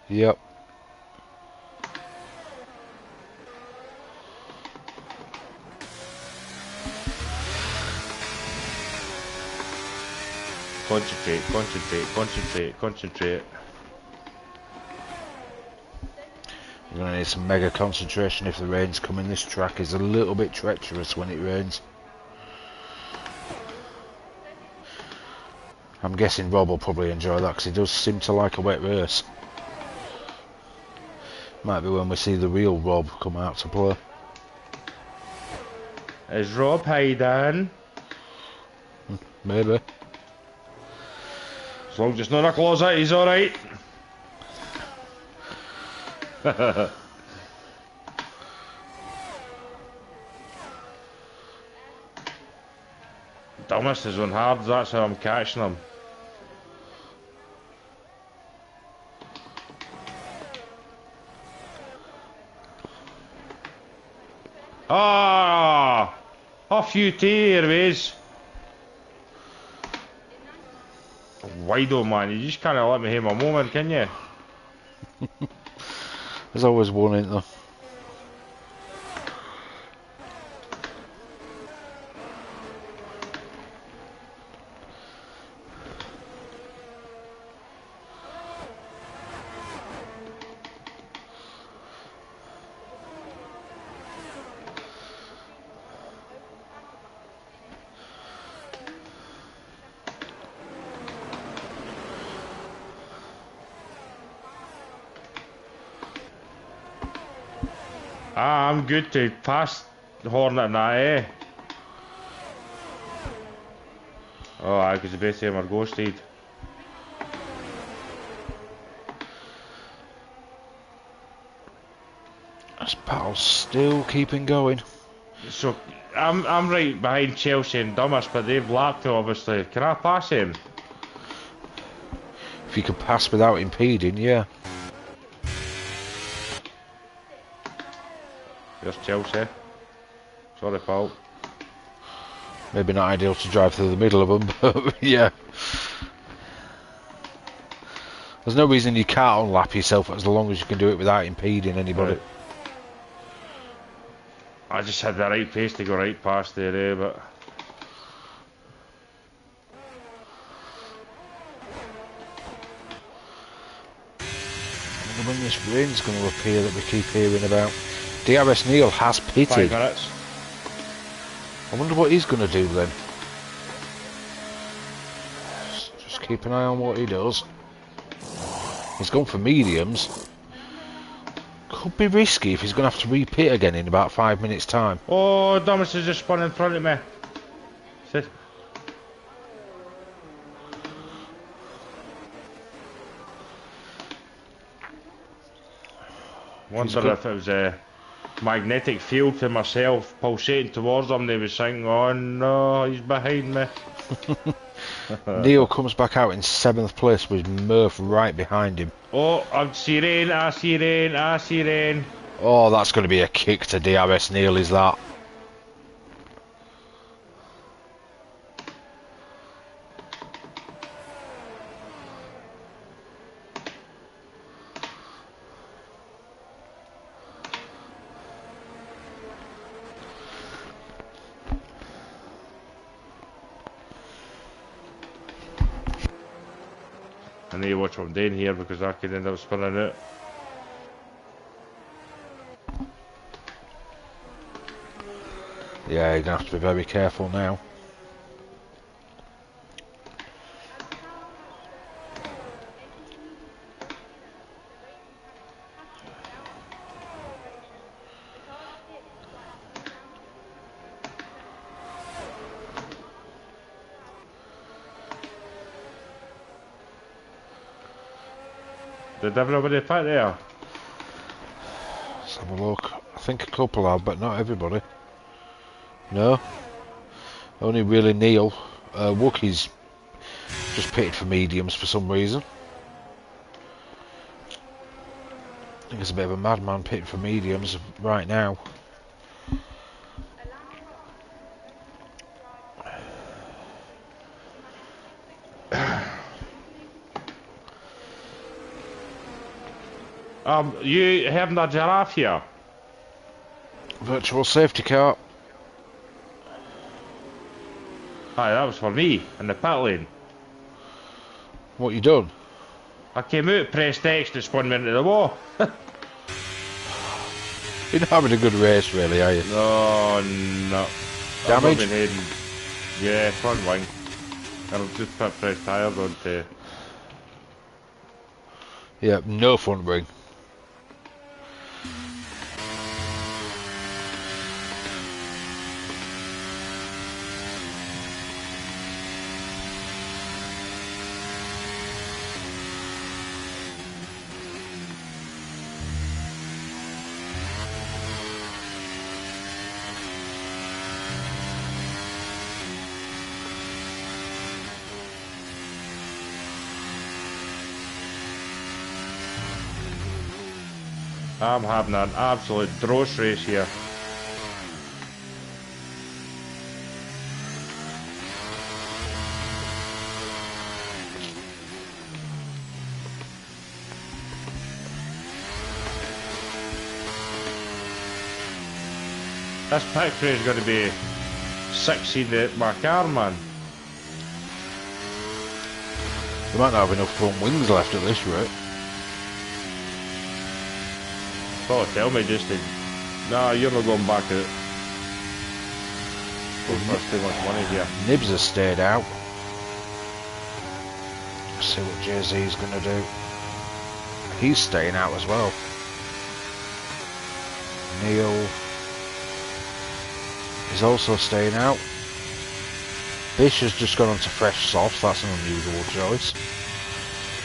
Yep. Concentrate, concentrate, concentrate, concentrate. You're going to need some mega concentration if the rain's coming. This track is a little bit treacherous when it rains. I'm guessing Rob will probably enjoy that because he does seem to like a wet race. Might be when we see the real Rob come out to play. Is Rob hiding? Maybe. As long as it's not in a closet, he's alright. Dumbest is on hard, that's how I'm catching him. Ah! Off you airways. Wido, man, you just can't let me have my moment, can you? There's always one, ain't there? Ah, I'm good to pass the Hornet and that, eh? Oh, I because the best time are ghosted. This battle's still keeping going. So I'm right behind Chelsea and Dumas, but they've lapped me obviously. Can I pass him? If you could pass without impeding, yeah. There's Chelsea. Sorry, pal. Maybe not ideal to drive through the middle of them, but yeah. There's no reason you can't unlap yourself as long as you can do it without impeding anybody. Right. I just had the right pace to go right past there, eh, but... I wonder when this rain's going to appear that we keep hearing about. DRS Neil has pitted. 5 minutes. I wonder what he's going to do then. Just keep an eye on what he does. He's gone for mediums. Could be risky if he's going to have to repit again in about 5 minutes' time. Oh, Dumas has just spun in front of me. Sit. Wonder if it was a magnetic field to myself pulsating towards him. They was thinking, oh no, he's behind me. Neil comes back out in 7th place with Murph right behind him. Oh, I see rain, I see rain, I see rain. Oh, that's going to be a kick to DRS Neil, is that? I need to watch what I'm doing here because I could end up spinning out. Yeah, you're going to have to be very careful now. Did everybody fight there? Let's have a look. I think a couple have, but not everybody. No. Only really Neil. Wookie's just pitted for mediums for some reason. I think it's a bit of a madman pitting for mediums right now. You having that giraffe here? Virtual safety car. Aye, that was for me, in the pit lane. What you done? I came out, pressed X, and spun me into the wall. You're not having a good race really, are you? No, no. Damage? I've been heading, yeah, front wing. And I've just put fresh tyres on to... Yeah, no front wing. I'm having an absolute dross race here. This factory is going to be succeeding at my car, man. They might not have enough front wings left at this rate. Oh, tell me just to... Nah, you're not going back out. That's too much money here. Nibs has stayed out. Let's see what Jay-Z's going to do. He's staying out as well. Neil is also staying out. Bish has just gone on to fresh softs. That's an unusual choice.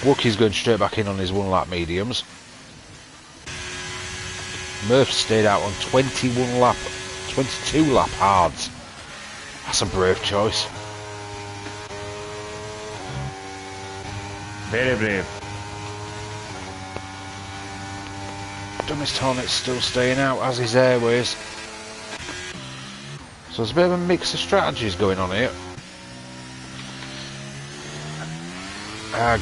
Wookie's going straight back in on his 1 lap mediums. Murph stayed out on 22 lap hards. That's a brave choice. Very brave. Dummies Tornet's still staying out, as is Airways. So there's a bit of a mix of strategies going on here.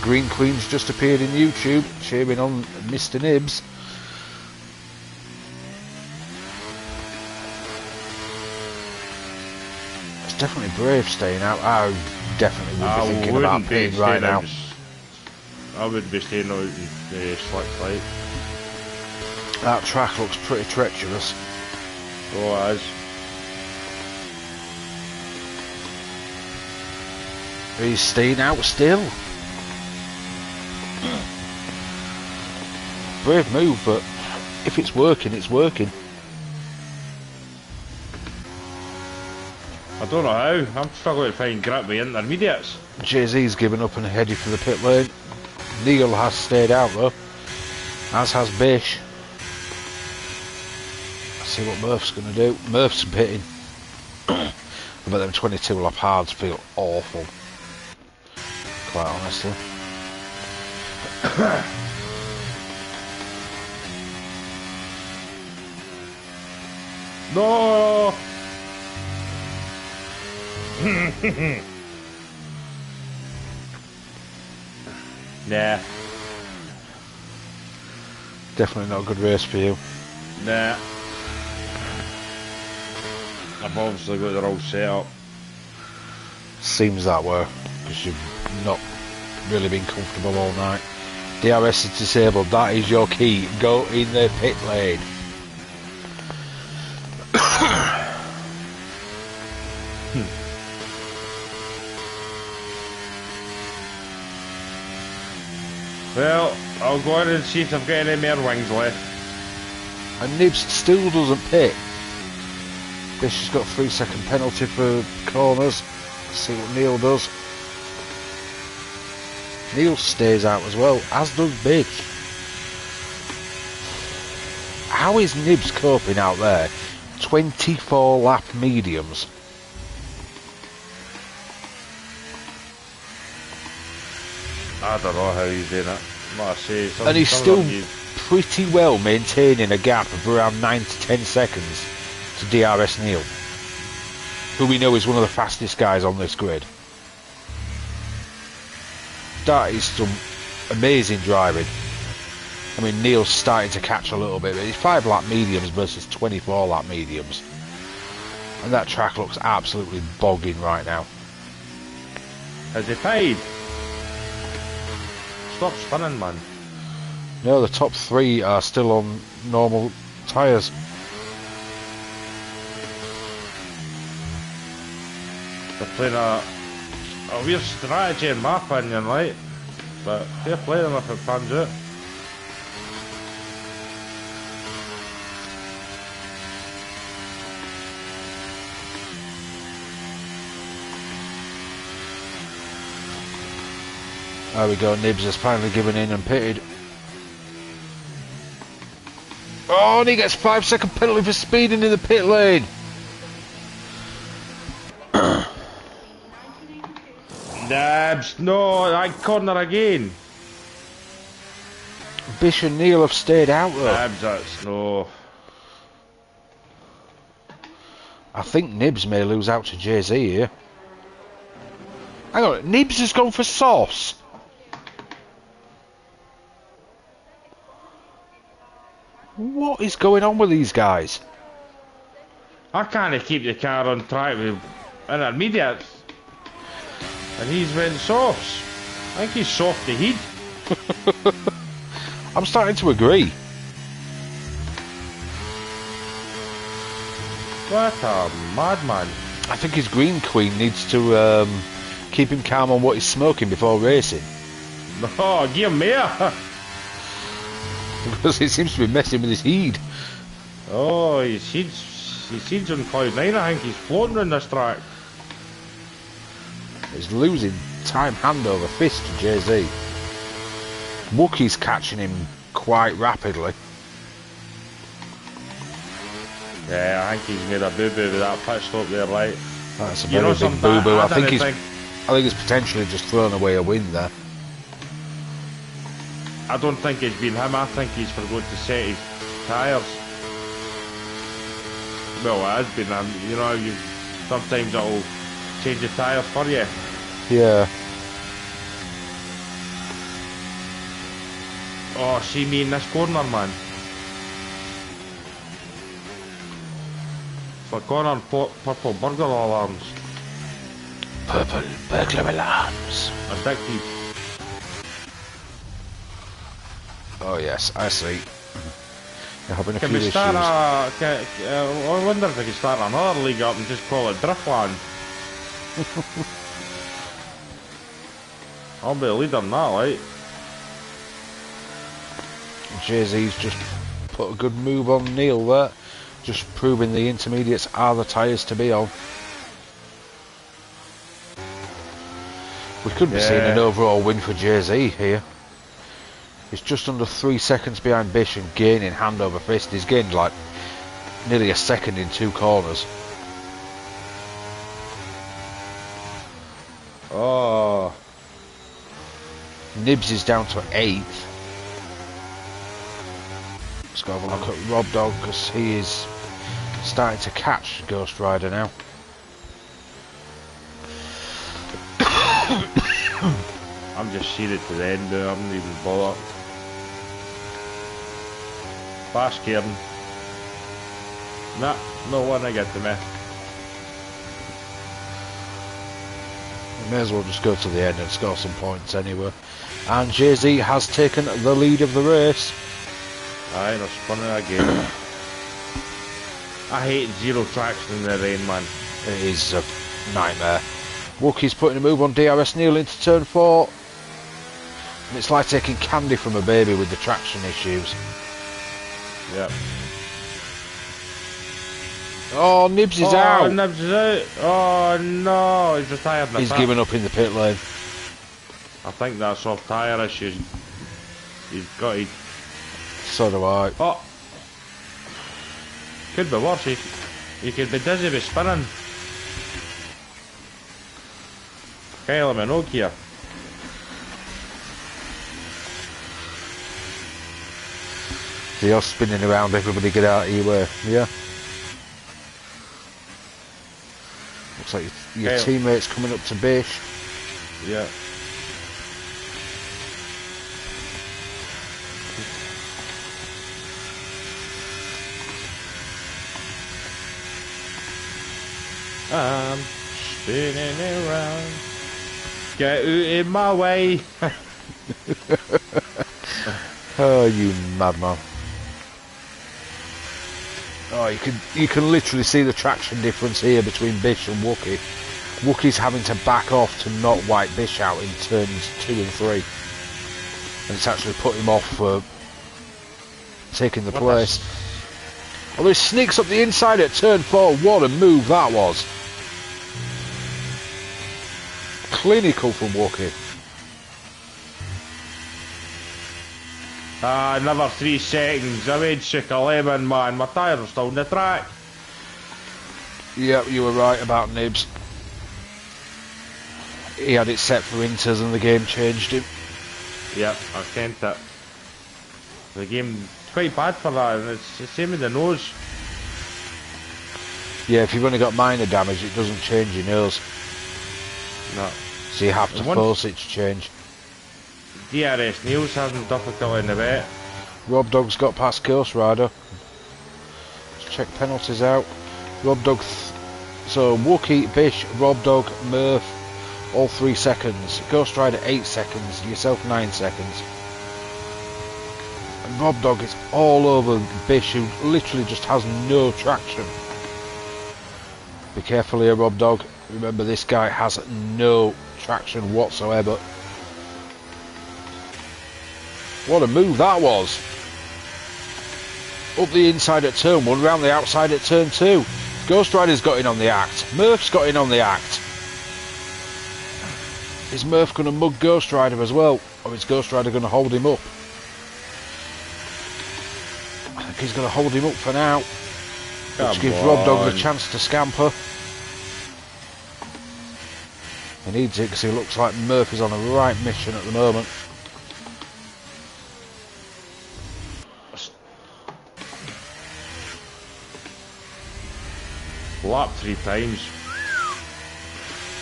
Green Queen's just appeared in YouTube, cheering on Mr. Nibs. It's definitely brave staying out. I definitely would be thinking about pitting right now. I would be staying out in the slick fight. That track looks pretty treacherous. Oh, it is. He's staying out still. Brave move, but if it's working, it's working. I don't know how. I'm struggling to find grip with intermediates. Jay-Z's given up and headed for the pit lane. Neil has stayed out though, as has Bish. Let's see what Murph's going to do. Murph's pitting. But them 22 lap hards feel awful, quite honestly. No! Nah. Definitely not a good race for you. Nah. I've obviously got the wrong setup. Seems that way, because you've not really been comfortable all night. DRS is disabled, that is your key. Go in the pit lane. Well, I'll go in and see if I've got any more wings left. And Nibs still doesn't pit. Bish has got a 3-second penalty for corners. Let's see what Neil does. Neil stays out as well, as does Bish. How is Nibs coping out there? 24 lap mediums. I don't know how he's doing it. Like I say, And he's still pretty well maintaining a gap of around 9 to 10 seconds to DRS Neil, who we know is one of the fastest guys on this grid. That is some amazing driving. I mean, Neil's starting to catch a little bit, but it's 5 lap mediums versus 24 lap mediums. And that track looks absolutely bogging right now. Has he paid? Stop spinning, man. No, the top 3 are still on normal tyres. They're playing a weird strategy in my opinion, like. But fair play them if it pans out. There we go, Nibs has finally given in and pitted. Oh, and he gets 5-second penalty for speeding in the pit lane. Nabs, no, that corner again. Bish and Neil have stayed out though. Nibs, that's no. I think Nibs may lose out to Jay-Z here. Hang on, Nibs has gone for sauce. What is going on with these guys? I can't keep the car on track with intermediates. And he's went softs. I think he's soft to heat. I'm starting to agree. What a madman. I think his Green Queen needs to keep him calm on what he's smoking before racing. Oh, give him more. Because it seems to be messing with his heat. Oh, his seeds on cloud 9. I think he's floating on this track. He's losing time hand over fist to Jay-Z. Wookie's catching him quite rapidly. Yeah, I think he's made a boo-boo with that pit stop there, right? That's a very big boo-boo. I think he's potentially just thrown away a win there. I don't think it's been him. I think he's forgot to set his tyres. Well, it has been him. You know, sometimes it'll change the tyres for you. Yeah. Oh, see me in this corner, man. For corner, purple burglar alarms. Purple burglar alarms. Addictive. Oh yes, I see. You're having a Can few we issues. start I wonder if we can start another league up and just call it Driftland. I'll be a leader now, right? Jay-Z's just put a good move on Neil there. Just proving the intermediates are the tyres to be on. We could be seeing an overall win for Jay-Z here. He's just under 3 seconds behind Bish and gaining hand over fist. He's gained like nearly a second in 2 corners. Oh. Nibs is down to 8th. Let's go have a look at Rob Dog because he is starting to catch Ghost Rider now. I'm just seated to the end now, I'm not even bothered. Fast Kieran. Nah, no one I get to me. We may as well just go to the end and score some points anyway. And Jay-Z has taken the lead of the race. Aye, they're spinning again. I hate zero traction in the rain, man. It is a nightmare. Wookie's putting a move on DRS Neil into turn 4. And it's like taking candy from a baby with the traction issues. Yep. Oh, Nibs is out. Nibs is out. Oh no, he's retired. He's given up in the pit lane. I think that's off tyre issues. He's got it. So do I. Oh. Could be worse. He could be dizzy with spinning. Kyle Minogue here. So you're spinning around, everybody get out of your way. Yeah. Looks like your teammates coming up to Bish. Yeah. I'm spinning around. Get out in my way. Oh, you madman. Oh, you can literally see the traction difference here between Bish and Wookie. Wookie's having to back off to not wipe Bish out in turns 2 and 3. And it's actually put him off for taking the place. Although he sneaks up the inside at turn 4. What a move that was. Clinical from Wookie. Another 3 seconds. I made sick a lemon, man. My tyres are still on the track. Yep, you were right about Nibs. He had it set for inters and the game changed him. Yep, I can't it. the game. It's quite bad for that, and it's the same with the nose. Yeah, if you've only got minor damage, it doesn't change your nose. No. So you have to force it to change. DRS Neil's having difficulty in the bet. Rob Dog's got past Ghost Rider. Let's check penalties out. Rob Dog. So Wookie, Bish, Rob Dog, Murph, all 3 seconds. Ghost Rider 8 seconds. Yourself 9 seconds. And Rob Dog is all over Bish, who literally just has no traction. Be careful here, Rob Dog. Remember, this guy has no traction whatsoever. What a move that was. Up the inside at turn 1, round the outside at turn 2. Ghost Rider's got in on the act. Murph's got in on the act. Is Murph going to mug Ghost Rider as well? Or is Ghost Rider going to hold him up? I think he's going to hold him up for now. Which gives Rob Dog the chance to scamper. He needs it because he looks like Murph is on a right mission at the moment. Lap 3 times.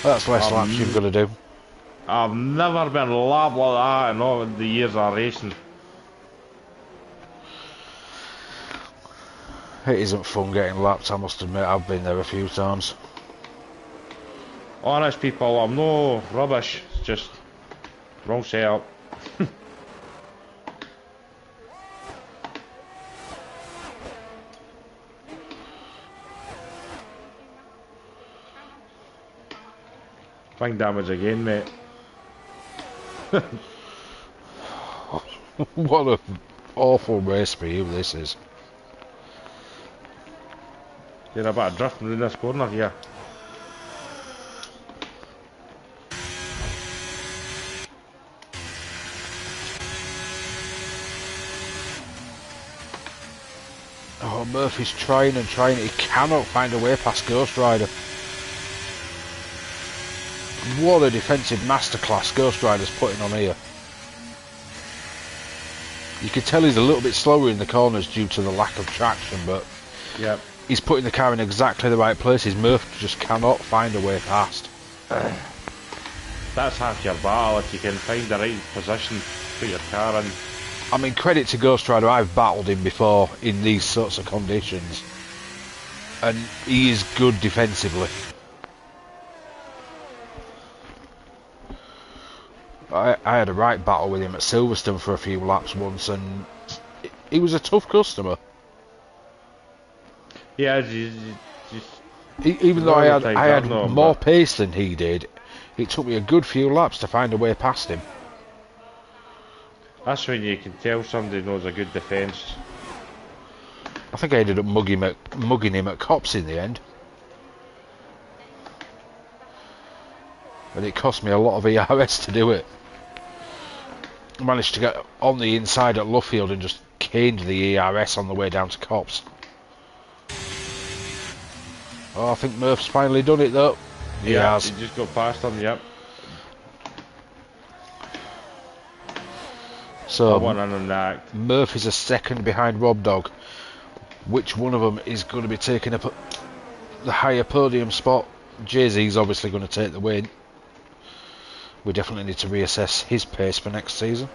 That's less laps you've got to do. I've never been lapped like that in all the years of racing. It isn't fun getting lapped, I must admit. I've been there a few times. Honest people, I'm no rubbish. It's just wrong setup. Fine damage again, mate. What an awful race for you this is. You're about drifting in this corner here. Oh, Murphy's trying and trying. He cannot find a way past Ghost Rider. What a defensive masterclass Ghost Rider's putting on here. You can tell he's a little bit slower in the corners due to the lack of traction, but yep, he's putting the car in exactly the right places. Murph just cannot find a way past. that's half your battle if you can find the right position to put your car in. I mean, credit to Ghost Rider, I've battled him before in these sorts of conditions. And he is good defensively. I had a right battle with him at Silverstone for a few laps once, and he was a tough customer. Yeah, even though I had more pace than he did, it took me a good few laps to find a way past him. That's when you can tell somebody knows a good defence. I think I ended up mugging him at Cops in the end. And it cost me a lot of ERS to do it. I managed to get on the inside at Luffield and just caned the ERS on the way down to Cops. Oh, I think Murph's finally done it though. He has. He just got past him, yep. So one on the act. Murph is a second behind Rob Dog. Which one of them is going to be taking up the higher podium spot? Jay-Z's obviously going to take the win. We definitely need to reassess his pace for next season.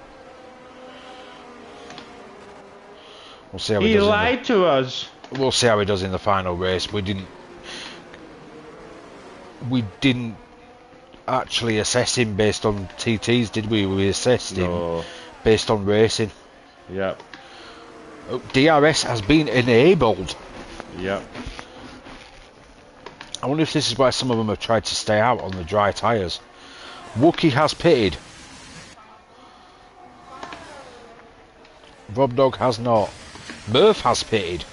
We'll see how he does. He lied to us. We'll see how he does in the final race. We didn't actually assess him based on TTs, did we? We assessed him based on racing. Yep. Oh, DRS has been enabled. Yep. I wonder if this is why some of them have tried to stay out on the dry tyres. Wookie has pitted. Rob Dog has not. Murph has pitted.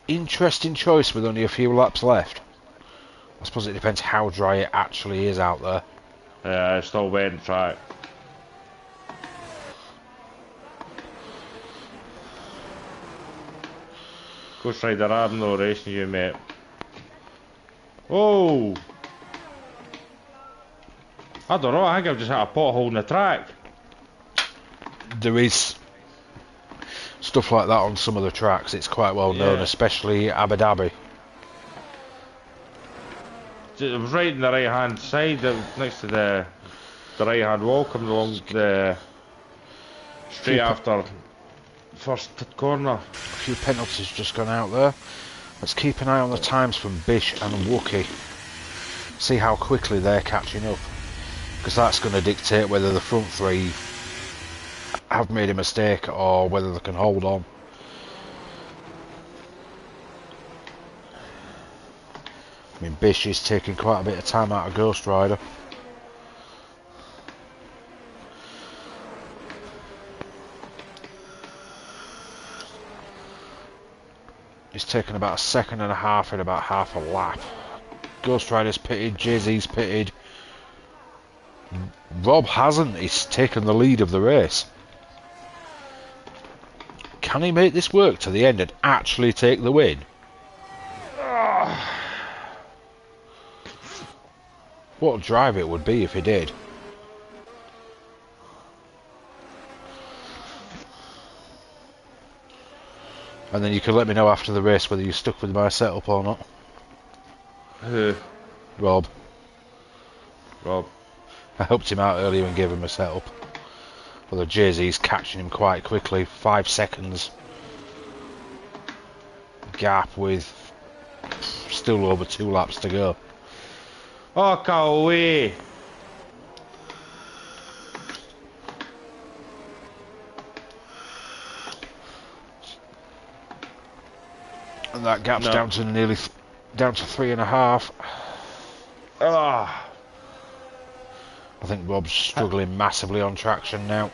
Interesting choice with only a few laps left. I suppose it depends how dry it actually is out there. Yeah, it's still wet and track. Ghost Rider, I'm no racing you, mate. Oh! I don't know, I think I've just hit a pothole in the track. there is stuff like that on some of the tracks. It's quite well known, especially Abu Dhabi. It was right in the right hand side, next to the right hand wall, coming along the straight after first corner. A few penalties just gone out there. Let's keep an eye on the times from Bish and Wookie. See how quickly they're catching up, because that's going to dictate whether the front three have made a mistake or whether they can hold on. I mean, Bish is taking quite a bit of time out of Ghost Rider. He's taken about 1.5 seconds in about half a lap. Ghost Rider's pitted, Jay-Z's pitted. Rob hasn't. He's taken the lead of the race. Can he make this work to the end and actually take the win? What a drive it would be if he did. And then you can let me know after the race whether you're stuck with my setup or not. Who? Rob. Rob. I helped him out earlier and gave him a setup. Although Jay-Z's catching him quite quickly. 5 seconds gap with still over 2 laps to go. Oh, go away! And that gap's down to nearly down to 3.5. Ah! I think Rob's struggling massively on traction now.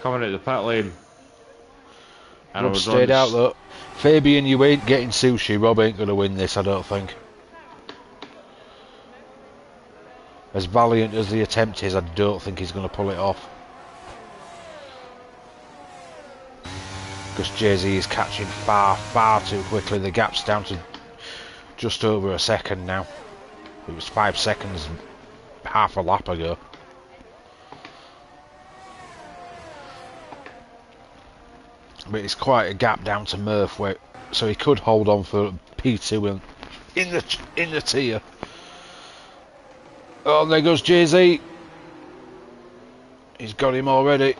Coming out the pit lane. And Rob stayed out though. Fabian, you ain't getting sushi. Rob ain't going to win this, I don't think. As valiant as the attempt is, I don't think he's going to pull it off. Because Jay-Z is catching far too quickly. The gap's down to just over 1 second now. It was 5 seconds half a lap ago. But it's quite a gap down to Murph, so he could hold on for P2 in the tier. Oh, there goes Jay-Z. He's got him already.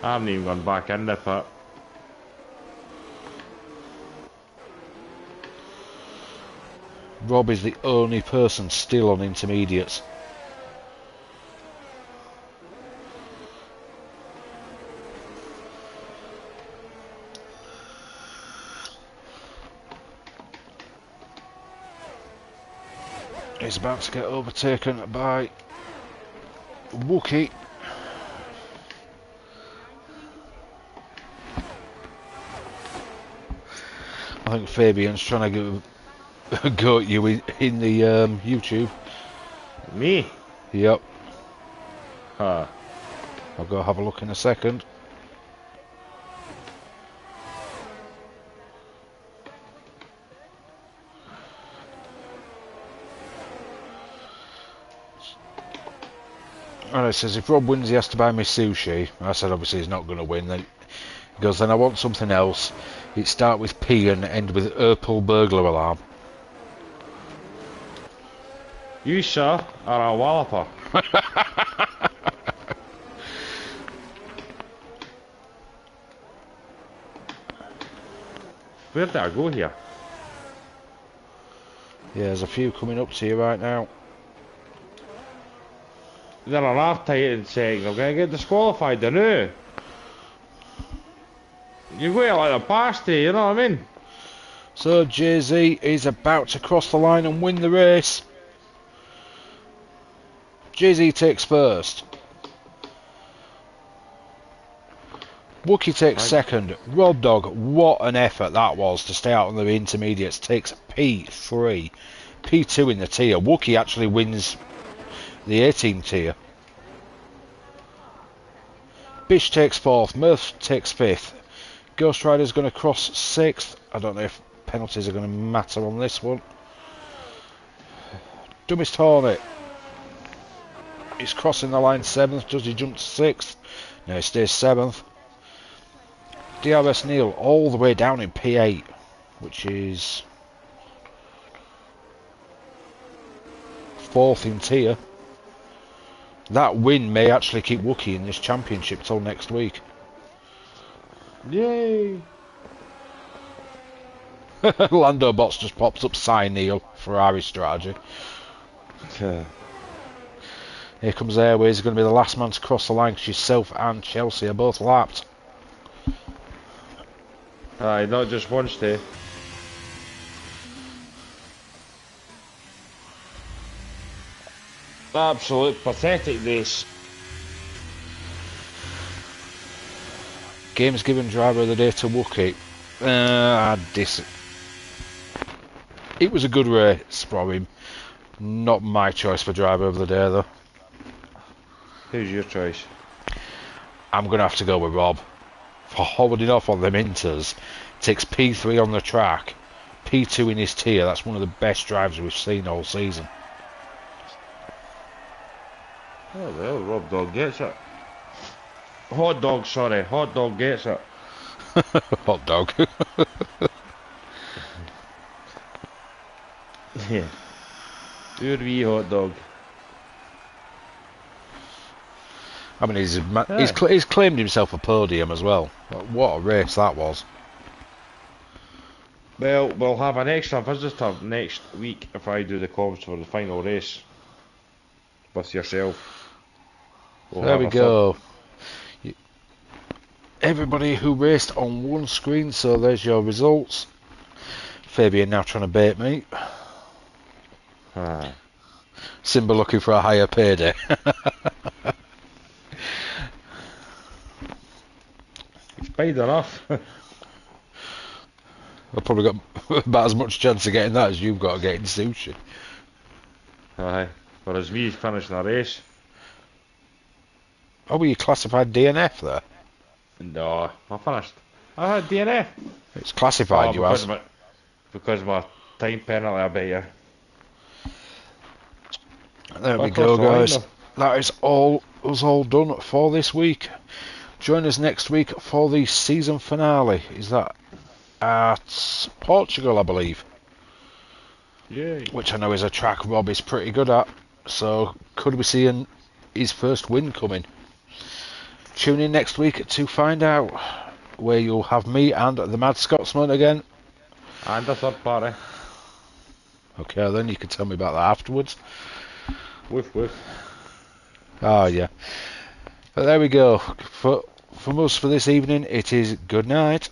I haven't even gone back in the pit. Rob is the only person still on intermediates. He's about to get overtaken by Wookie. I think Fabian's trying to give a go at you in the YouTube. Me? Yep. Huh. I'll go have a look in a second. And it says if Rob wins he has to buy me sushi. I said obviously he's not going to win. Then he goes, then I want something else. It start with P and end with Urple burglar alarm. You, sir, are a walloper. Where did I go here? Yeah, there's a few coming up to you right now. They're an half-tight saying they're going to get disqualified, I know. You've got to let them past you, you know what I mean? So Jay-Z is about to cross the line and win the race. Jay-Z takes first. Wookie takes second. Road Dog, what an effort that was to stay out on the intermediates. Takes P3. P2 in the tier. Wookie actually wins the 18 tier. Bish takes fourth. Murph takes fifth. Ghost Rider's going to cross sixth. I don't know if penalties are going to matter on this one. Dummest Hornet. He's crossing the line 7th. Does he jump to 6th? No, he stays 7th. DRS Neil all the way down in P8, which is 4th in tier. That win may actually keep Wookie in this championship till next week. Yay! Lando Bots just pops up Sign Neil, Ferrari strategy. Here comes Airways, going to be the last man to cross the line because yourself and Chelsea are both lapped. Aye, not just one stay. Absolute pathetic race. Games given driver of the day to Wookie. It was a good race for him. Not my choice for driver of the day though. Who's your choice? I'm going to have to go with Rob. For holding off on them Inters. Takes P3 on the track. P2 in his tier. That's one of the best drives we've seen all season. Oh well, Rob Dog gets it. Hot Dog, sorry. Hot Dog gets it. Hot Dog. Yeah. Your wee hot dog. I mean, he's claimed himself a podium as well. What a race that was. Well, we'll have an extra visitor next week if I do the comms for the final race with yourself. There we go. Everybody who raced on one screen, so there's your results. Fabian now trying to bait me. Simba looking for a higher payday. It's paid enough. I've probably got about as much chance of getting that as you've got of getting sushi. Aye, whereas me finishing a race. Oh, were you classified DNF there? No, I finished. I had DNF. It's classified, you because have. Because of my time penalty, I bet you. There we go, guys. That is all done for this week. Join us next week for the season finale. Is that at Portugal, I believe? Yay. Which I know is a track Rob is pretty good at. So could we see his first win coming? Tune in next week to find out, where you'll have me and the Mad Scotsman again. And the third party. Okay, then you can tell me about that afterwards. Woof woof. Oh yeah. But there we go. From us for this evening, it is good night.